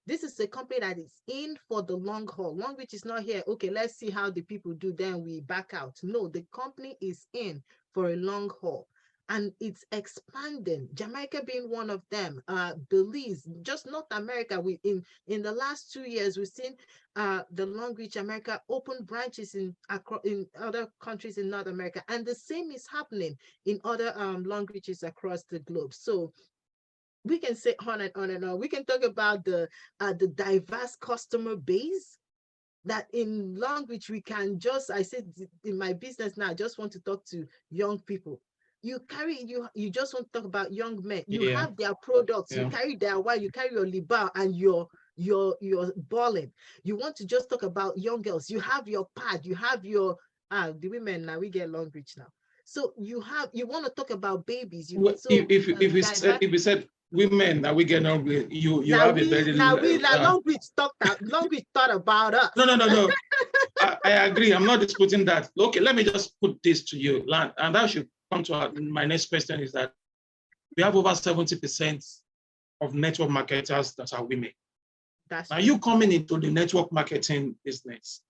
This is a company that is in for the long haul. Longrich is not here, okay, let's see how the people do, then we back out. No, the company is in for a long haul, and it's expanding. Jamaica being one of them, Belize, just North America. In the last 2 years, we've seen the Longrich America open branches in other countries in North America, and the same is happening in other Longriches across the globe. So we can say on and on and on. We can talk about the diverse customer base that in Longrich we can just, I said in my business now, I just want to talk to young people. You just want to talk about young men. You have their products, you carry their wine, you carry your liba and your balling. You want to just talk about young girls. You have your pad, you have your the women now, we get Longrich now. So you want to talk about babies. If we said women that we get on with, you have a very Longrich thought about us. No. I agree. I'm not disputing that. Okay, let me just put this to you, and that should come to my next question, is that we have over 70% of network marketers that are women. That's now true. You coming into the network marketing business,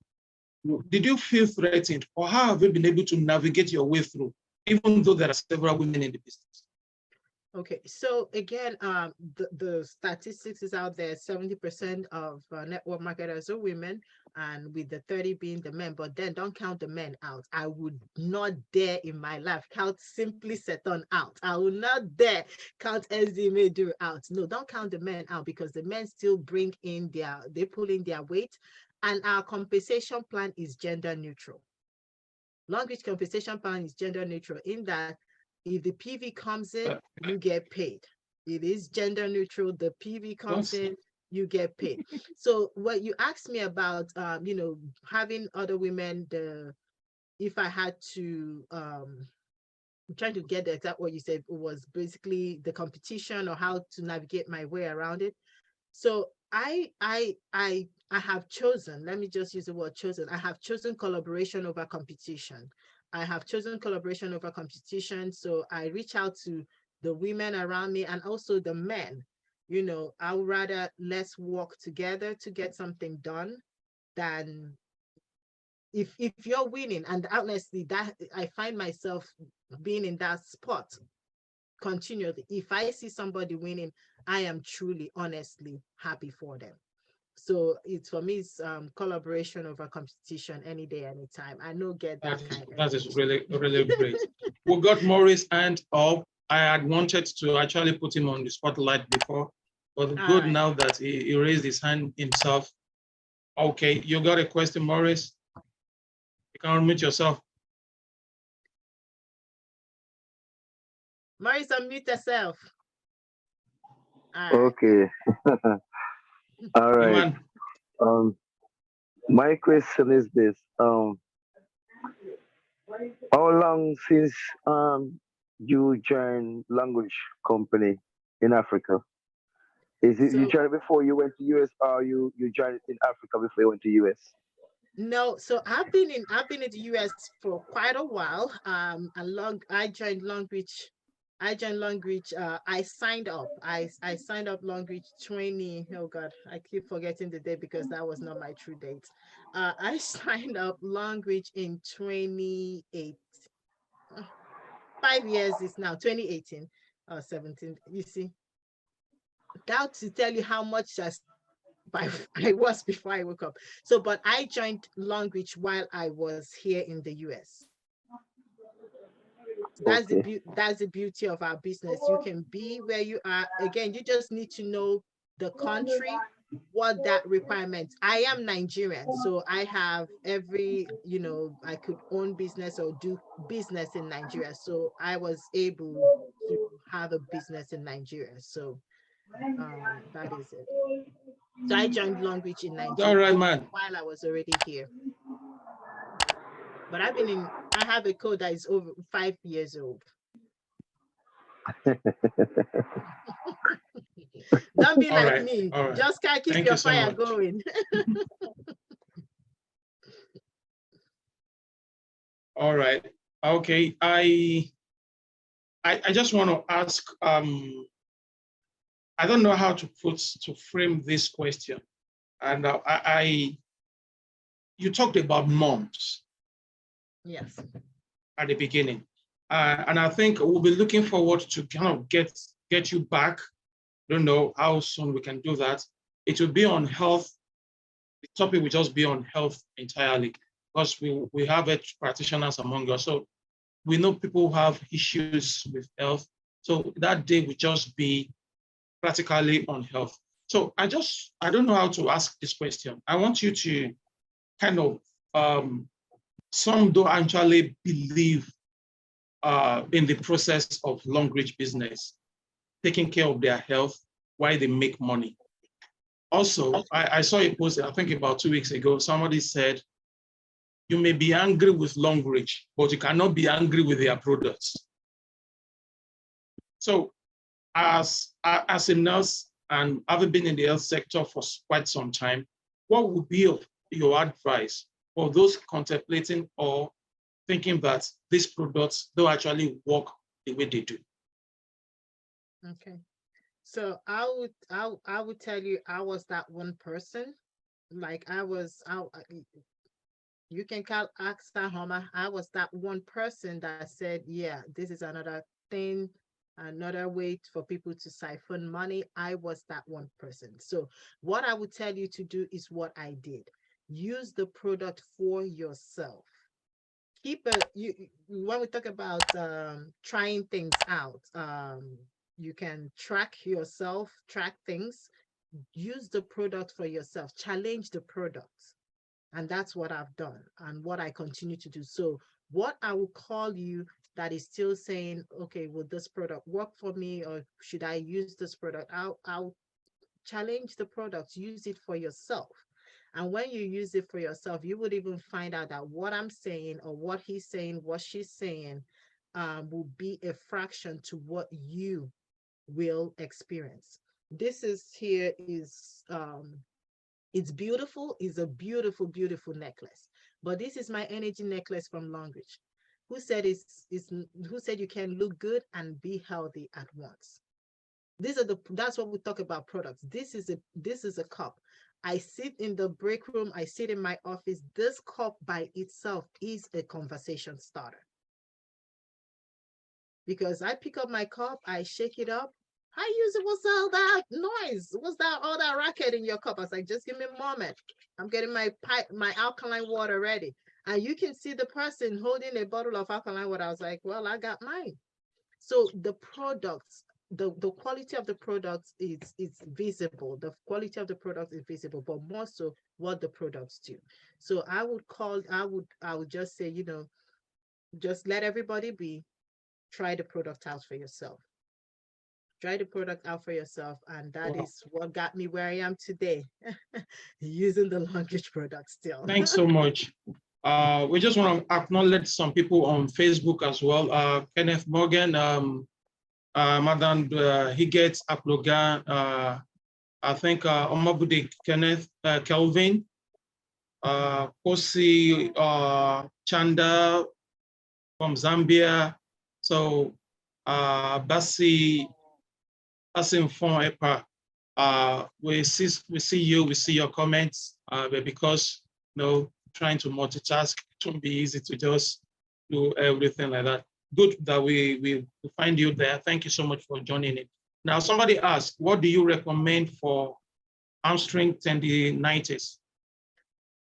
did you feel threatened, or how have you been able to navigate your way through, even though there are several women in the business? Okay, so again, the statistics is out there. 70% of network marketers are women, and with the 30 being the men. But then don't count the men out. I would not dare in my life count Simply Seton out. I will not dare count SD Medu out. No, don't count the men out, because the men still bring in they pull in their weight, and our compensation plan is gender neutral. Longrich compensation plan is gender neutral in that if the PV comes in, you get paid. It is gender neutral. The PV comes in, you get paid. So what you asked me about, having other women, if I had to, I'm trying to get the exact what you said, was basically the competition or how to navigate my way around it. So I have chosen, let me just use the word chosen. I have chosen collaboration over competition. I have chosen collaboration over competition. So I reach out to the women around me and also the men. I would rather let's work together to get something done than if you're winning. And honestly, that I find myself being in that spot continually. If I see somebody winning, I am truly, honestly happy for them. So for me, it's collaboration over competition any day, anytime. I know that is really, really great. We got Maurice hand up. I had wanted to actually put him on the spotlight before, but good now that he raised his hand himself. Okay, you got a question, Maurice? You can unmute yourself. Maurice, unmute yourself. All right. Okay. All right. Iman, Um, my question is this. How long since you joined language company in Africa? Is it you So joined it before you went to US, or you joined it in Africa before you went to US? no, so I've been in the US for quite a while. I joined Longrich. I signed up. I signed up Longrich 20. Oh God, I keep forgetting the date because that was not my true date. I signed up Longrich in 28. 5 years is now 2018 or 17. You see, that to tell you how much I was before I woke up. So, but I joined Longrich while I was here in the US. Okay. That's the beauty of our business. You can be where you are. Again, you just need to know the country, what that requirement. I am Nigerian, so I have I could own business or do business in Nigeria. So I was able to have a business in Nigeria. So that is it. So I joined Longrich in all right, Nigeria man. while I was already here. But I have a code that is over 5 years old. Don't be All like right, me. all right. Just can't keep Thank your you so fire much. going. All right. Okay. I just want to ask. I don't know how to frame this question, and you talked about moms Yes. at the beginning, and I think we'll be looking forward to kind of get you back. Don't know how soon we can do that. It will be on health. The topic will just be on health entirely because we have practitioners among us. So we know people who have issues with health. So that day will just be practically on health. So I don't know how to ask this question. I want you to kind of, some don't actually believe in the process of long-range business, taking care of their health while they make money. Also, I saw a post, I think about 2 weeks ago, somebody said, you may be angry with Longrich, but you cannot be angry with their products. So as a nurse and having been in the health sector for quite some time, what would be your advice for those contemplating or thinking that these products don't actually work the way they do? Okay. So I would tell you I was that one person. Like you can call Axel Homer. I was that one person that said, yeah, this is another thing, another way for people to siphon money. I was that one person. So what I would tell you to do is what I did. Use the product for yourself. When we talk about trying things out, you can track yourself, track things, use the product for yourself, challenge the product. And that's what I've done and what I continue to do. So what I will call you that is still saying, okay, will this product work for me, or should I use this product? I'll challenge the product, use it for yourself. And when you use it for yourself, you would even find out that what I'm saying or what he's saying, what she's saying, will be a fraction to what you will experience. This is here is it's beautiful. It's a beautiful, beautiful necklace. But this is my energy necklace from Longrich. Who said who said you can look good and be healthy at once? That's what we talk about products. This is a cup. I sit in the break room, I sit in my office. This cup by itself is a conversation starter. Because I pick up my cup, I shake it up. I use it. What's all that noise? What's that all that racket in your cup? I was like, just give me a moment. I'm getting my alkaline water ready. And you can see the person holding a bottle of alkaline water. I was like, well, I got mine. So the products, the quality of the products is visible. The quality of the product is visible, but more so what the products do. So I would just say, just let everybody be. try the product out for yourself. Try the product out for yourself, and that Wow. is what got me where I am today, using the Longrich product still. Thanks so much. We just want to acknowledge some people on Facebook as well. Kenneth Morgan, Madam Higgett Aplogan, I think Omabude Kenneth Kelvin, Kosi Chanda from Zambia. So Basi Asimfon Epa, we see you, we see your comments, but because trying to multitask, it won't be easy to just do everything like that. Good that we find you there. Thank you so much for joining it. Now, somebody asked, what do you recommend for hamstring tendinitis?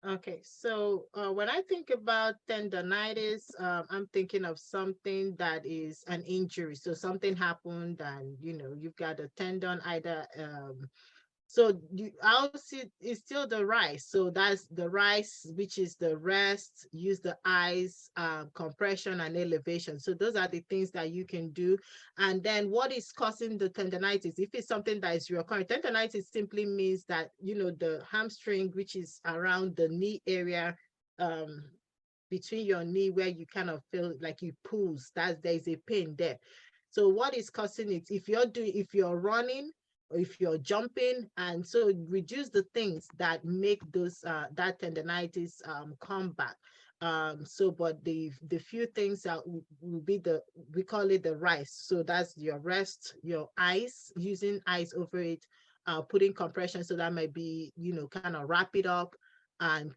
Okay, so when I think about tendonitis, I'm thinking of something that is an injury. So something happened, and you've got a tendon either. So I'll see it's still the rise. So that's the rise, which is the rest, use the eyes, compression and elevation. So those are the things that you can do. And then what is causing the tendonitis? If it's something that is recurrent, tendonitis simply means that, the hamstring, which is around the knee area, between your knee where you kind of feel like you pulls, there's a pain there. So what is causing it? If you're running, or if you're jumping, and so reduce the things that make those that tendonitis come back. But the few things that will be we call it the rise. So that's your rest, your eyes, using eyes over it, putting compression. So that might be, kind of wrap it up and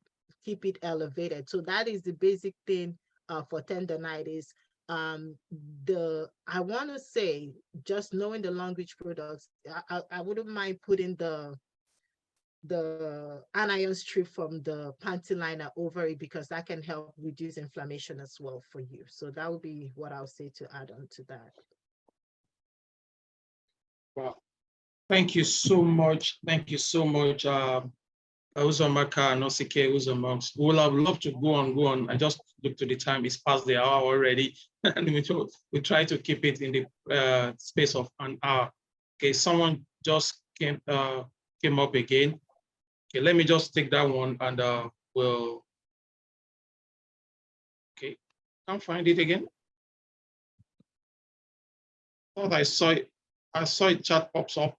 keep it elevated. So that is the basic thing for tendonitis. I want to say, just knowing the Longrich products, I wouldn't mind putting the anion strip from the panty liner over it, because that can help reduce inflammation as well for you. So that would be what I'll say to add on to that. Wow. Thank you so much. Thank you so much. Uzomaka and Osike Uzomonks. Well, I would love to go on. I just looked to the time, it's past the hour already. And we try to keep it in the space of an hour. Okay, someone just came up again. Okay, let me just take that one and we'll, okay, can't find it again. Thought I saw it. I saw it chat pops up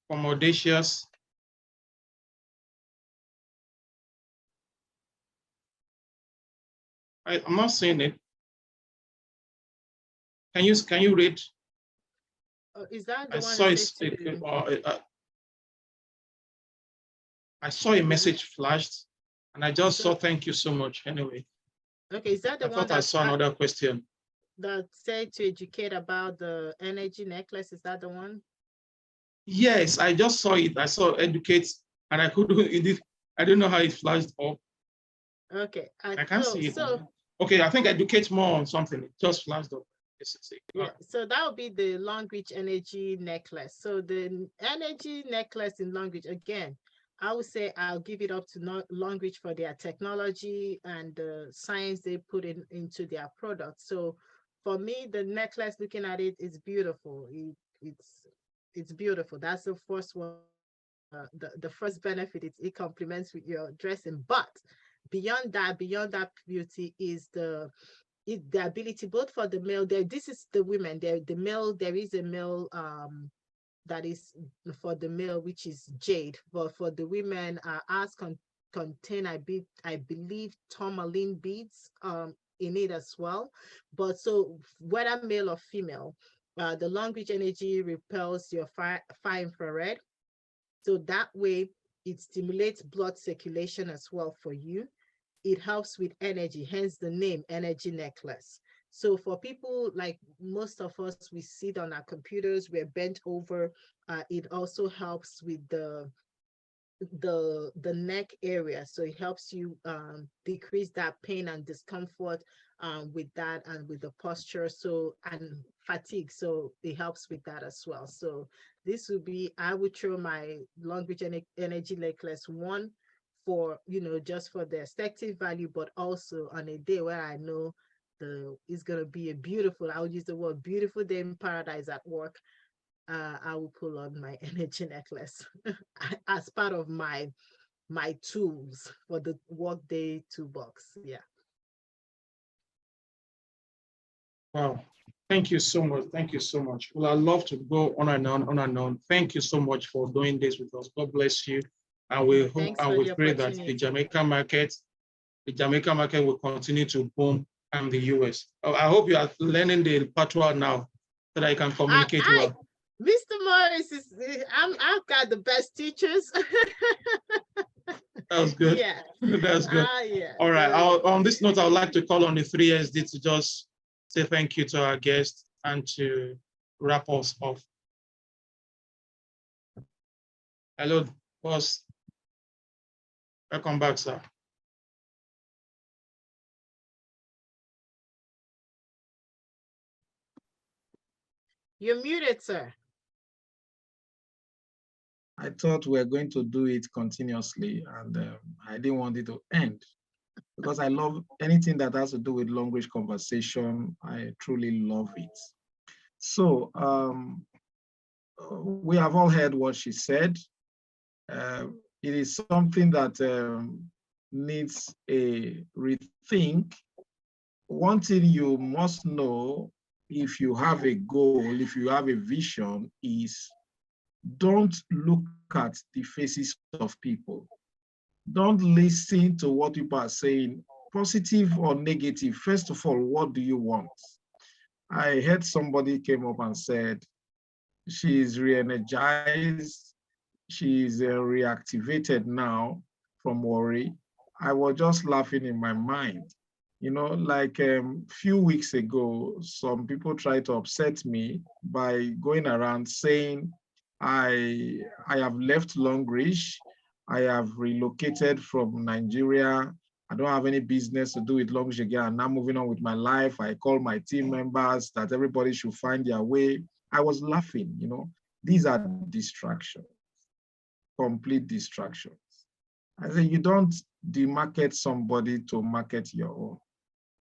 from Audacious. I'm not seeing it. Can you read? Is that the I one saw that it. says I saw a message flashed, and I just saw thank you so much. Anyway. Okay, is that the I one thought I saw another question. that said to educate about the energy necklace? Is that the one? Yes, I just saw it. I saw educate, and I couldn't. I don't know how it flashed up. Okay, I can't see it. Okay, I think educate more on something. It just flashed up. Yeah, so that would be the Longrich energy necklace. So the energy necklace in Longrich, again, I would say I'll give it up to Longrich for their technology and the science they put into their product. So for me, the necklace, looking at it, is beautiful. It's beautiful. That's the first one. The first benefit is it complements with your dressing. But beyond that beauty is the ability, both for the male, this is the women, the male, there is a male that is for the male, which is jade, but for the women, ours contain, I believe, tourmaline beads in it as well. But so whether male or female, the Longrich energy repels your far infrared, so that way it stimulates blood circulation as well for you. It helps with energy, hence the name energy necklace. So for people, like most of us, we sit on our computers, we're bent over. It also helps with the neck area. So it helps you decrease that pain and discomfort with that, and with the posture, so, and fatigue. So it helps with that as well. So this would be, I would throw my Longrich energy necklace one for, just for the aesthetic value, but also on a day where I know it's gonna be a beautiful, I would use the word beautiful day in paradise at work. I will pull on my energy necklace as part of my tools for the workday toolbox. Yeah. Wow. Thank you so much. Thank you so much. Well, I'd love to go on and on, on and on. Thank you so much for doing this with us. God bless you. And we hope Thanks and for we the pray that opportunity. the Jamaican market will continue to boom and the US. I hope you are learning the patois now so that I can communicate well. Mr. Morris I've got the best teachers. That was good. Yeah. That's good. Yeah. All right. So, On this note, I would like to call on the 3SD to just say thank you to our guests and to wrap us off. Hello, boss. Welcome back, sir. you're muted, sir. I thought we were going to do it continuously, and I didn't want it to end because I love anything that has to do with Longrich conversation. I truly love it. So we have all heard what she said. It is something that needs a rethink. One thing you must know if you have a goal, if you have a vision, is don't look at the faces of people. Don't listen to what people are saying, positive or negative. First of all, what do you want? I heard somebody came up and said, she's re-energized, she's reactivated now from worry. I was just laughing in my mind. You know, like few weeks ago, some people tried to upset me by going around saying, I have left Longrich, I have relocated from Nigeria, I don't have any business to do with Longrich again, I'm now moving on with my life. I call my team members that everybody should find their way. I was laughing, you know. These are distractions, complete distractions. I say you don't demarket somebody to market your own.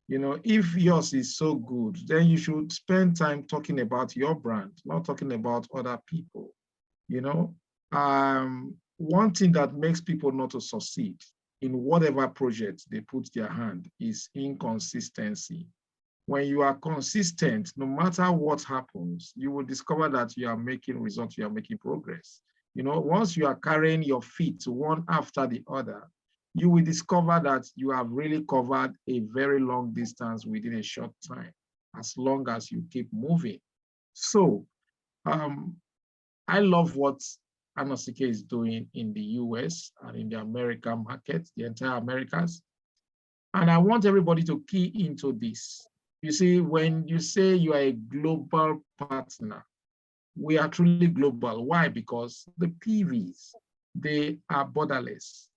You know, if yours is so good, then you should spend time talking about your brand, not talking about other people. You know, one thing that makes people not to succeed in whatever project they put their hand is inconsistency. When you are consistent, no matter what happens, you will discover that you are making results, you are making progress. You know, once you are carrying your feet one after the other, you will discover that you have really covered a very long distance within a short time, as long as you keep moving. So I love what Anosike is doing in the US and in the American market, the entire Americas. And I want everybody to key into this. You see, when you say you are a global partner, we are truly global. Why? Because the PVs, they are borderless.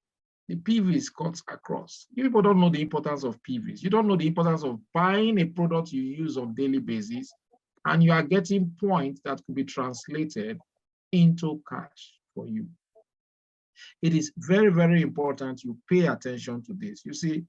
The PVs cuts across. You people don't know the importance of PVs. You don't know the importance of buying a product you use on a daily basis, and you are getting points that could be translated into cash for you. It is very, very important you pay attention to this. You see,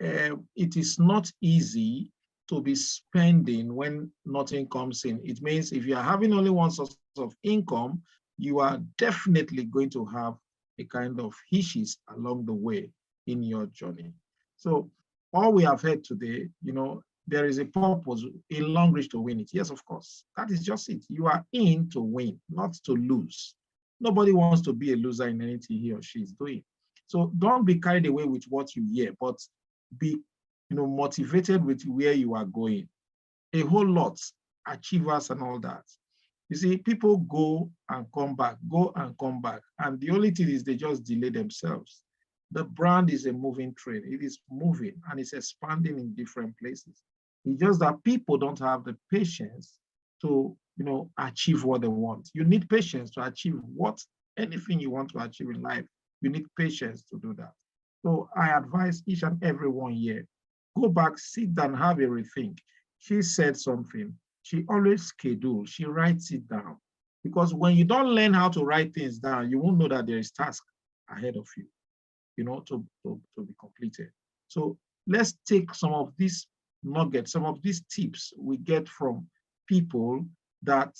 it is not easy to be spending when nothing comes in. It means if you are having only one source of income, you are definitely going to have a kind of hitches along the way in your journey. So all we have heard today, you know, there is a purpose in Longrich to win it. Yes, of course. That is just it. You are in to win, not to lose. Nobody wants to be a loser in anything he or she is doing. So don't be carried away with what you hear, but be, you know, motivated with where you are going. A whole lot, achievers and all that. You see, people go and come back, go and come back. And the only thing is they just delay themselves. The brand is a moving train. It is moving and it's expanding in different places. It's just that people don't have the patience to, you know, achieve what they want. You need patience to achieve anything you want to achieve in life. You need patience to do that. So I advise each and every one here, go back, sit down, have a rethink. She said something. She always schedules, she writes it down. Because when you don't learn how to write things down, you won't know that there is task ahead of you, you know, to be completed. So let's take some of these nuggets, some of these tips we get from people that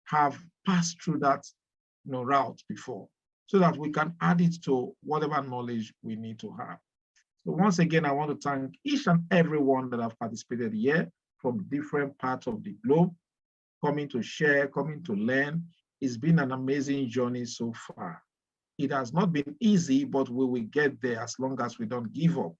have passed through that route before, so that we can add it to whatever knowledge we need to have. So once again, I want to thank each and everyone that have participated here from different parts of the globe, coming to share, coming to learn. It's been an amazing journey so far. It has not been easy, but we will get there as long as we don't give up.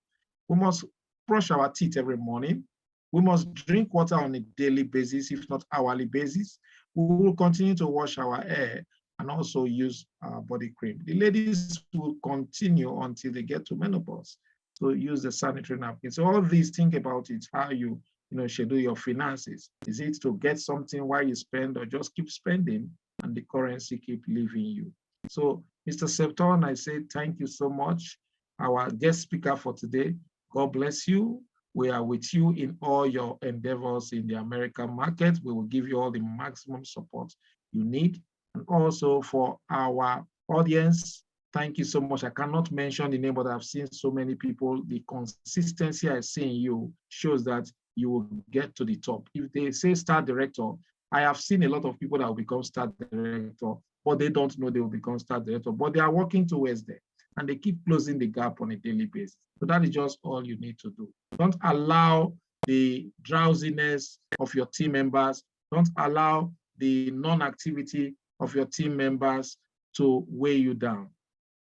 We must brush our teeth every morning. We must drink water on a daily basis, if not hourly basis. We will continue to wash our hair and also use body cream. The ladies will continue until they get to menopause. So use the sanitary napkin. So all these, think about it, how you schedule your finances. Is it to get something while you spend, or just keep spending and the currency keep leaving you? So Mr. Septon, I say thank you so much. Our guest speaker for today, God bless you. We are with you in all your endeavors in the American market. We will give you all the maximum support you need. And also for our audience, thank you so much. I cannot mention the name, but I've seen so many people. The consistency I see in you shows that you will get to the top. If they say star director, I have seen a lot of people that will become star director, but they don't know they will become star director, but they are working towards that, and they keep closing the gap on a daily basis. So that is just all you need to do. Don't allow the drowsiness of your team members. Don't allow the non-activity of your team members to weigh you down.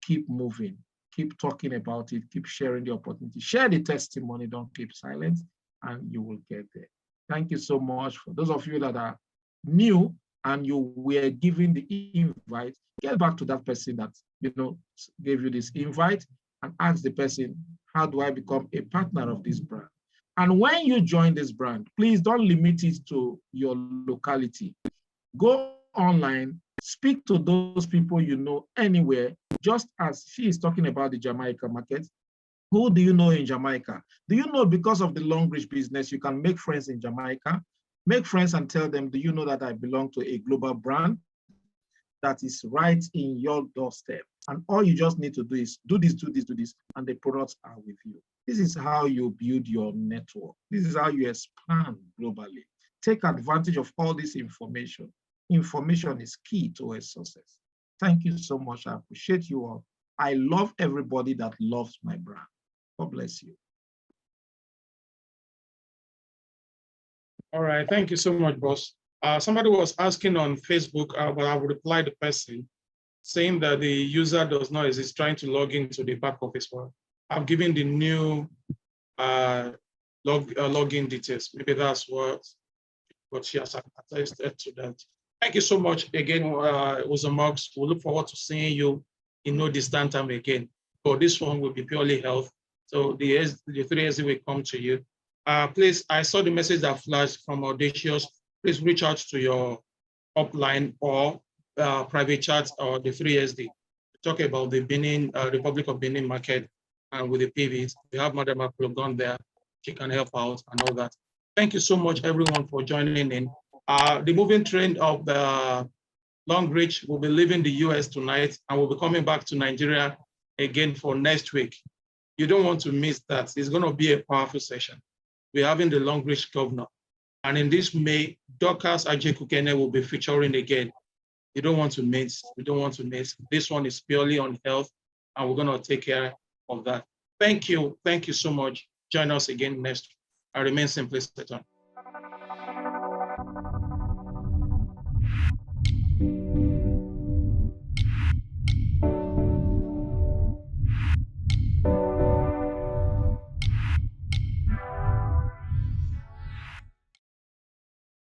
Keep moving, keep talking about it, keep sharing the opportunity, share the testimony, don't keep silent, and you will get there. Thank you so much. For those of you that are new and you were given the invite, get back to that person that gave you this invite and ask the person, how do I become a partner of this brand? And when you join this brand, please don't limit it to your locality. Go online, speak to those people you know anywhere, just as she is talking about the Jamaica market. Who do you know in Jamaica? Do you know, because of the Longrich business, you can make friends in Jamaica? Make friends and tell them, do you know that I belong to a global brand that is right in your doorstep? And all you just need to do is do this, do this, do this, and the products are with you. This is how you build your network. This is how you expand globally. Take advantage of all this information. Information is key to a success. Thank you so much. I appreciate you all. I love everybody that loves my brand. God bless you. All right, thank you so much, boss. Somebody was asking on Facebook, but I will reply the person saying that the user does not exist, trying to log into the back office. Well, I've given the new login details. Maybe that's what she has attested to that. Thank you so much again, Uzomox. We look forward to seeing you in no distant time again. But this one will be purely health. So the 3SD will come to you. Please, I saw the message that flashed from Audacious. Please reach out to your upline or private chat or the 3SD. Talk about the Benin, Republic of Benin market, and with the PVs. We have Madam Aplogon there. She can help out and all that. Thank you so much, everyone, for joining in. The moving train of the Longrich will be leaving the US tonight and will be coming back to Nigeria again for next week. You don't want to miss that. It's going to be a powerful session. We're having the Longrich governor. And in this May, Dorcas Ajekukene will be featuring again. You don't want to miss. We don't want to miss. This one is purely on health, and we're going to take care of that. Thank you. Thank you so much. Join us again next week. I remain simply Seton.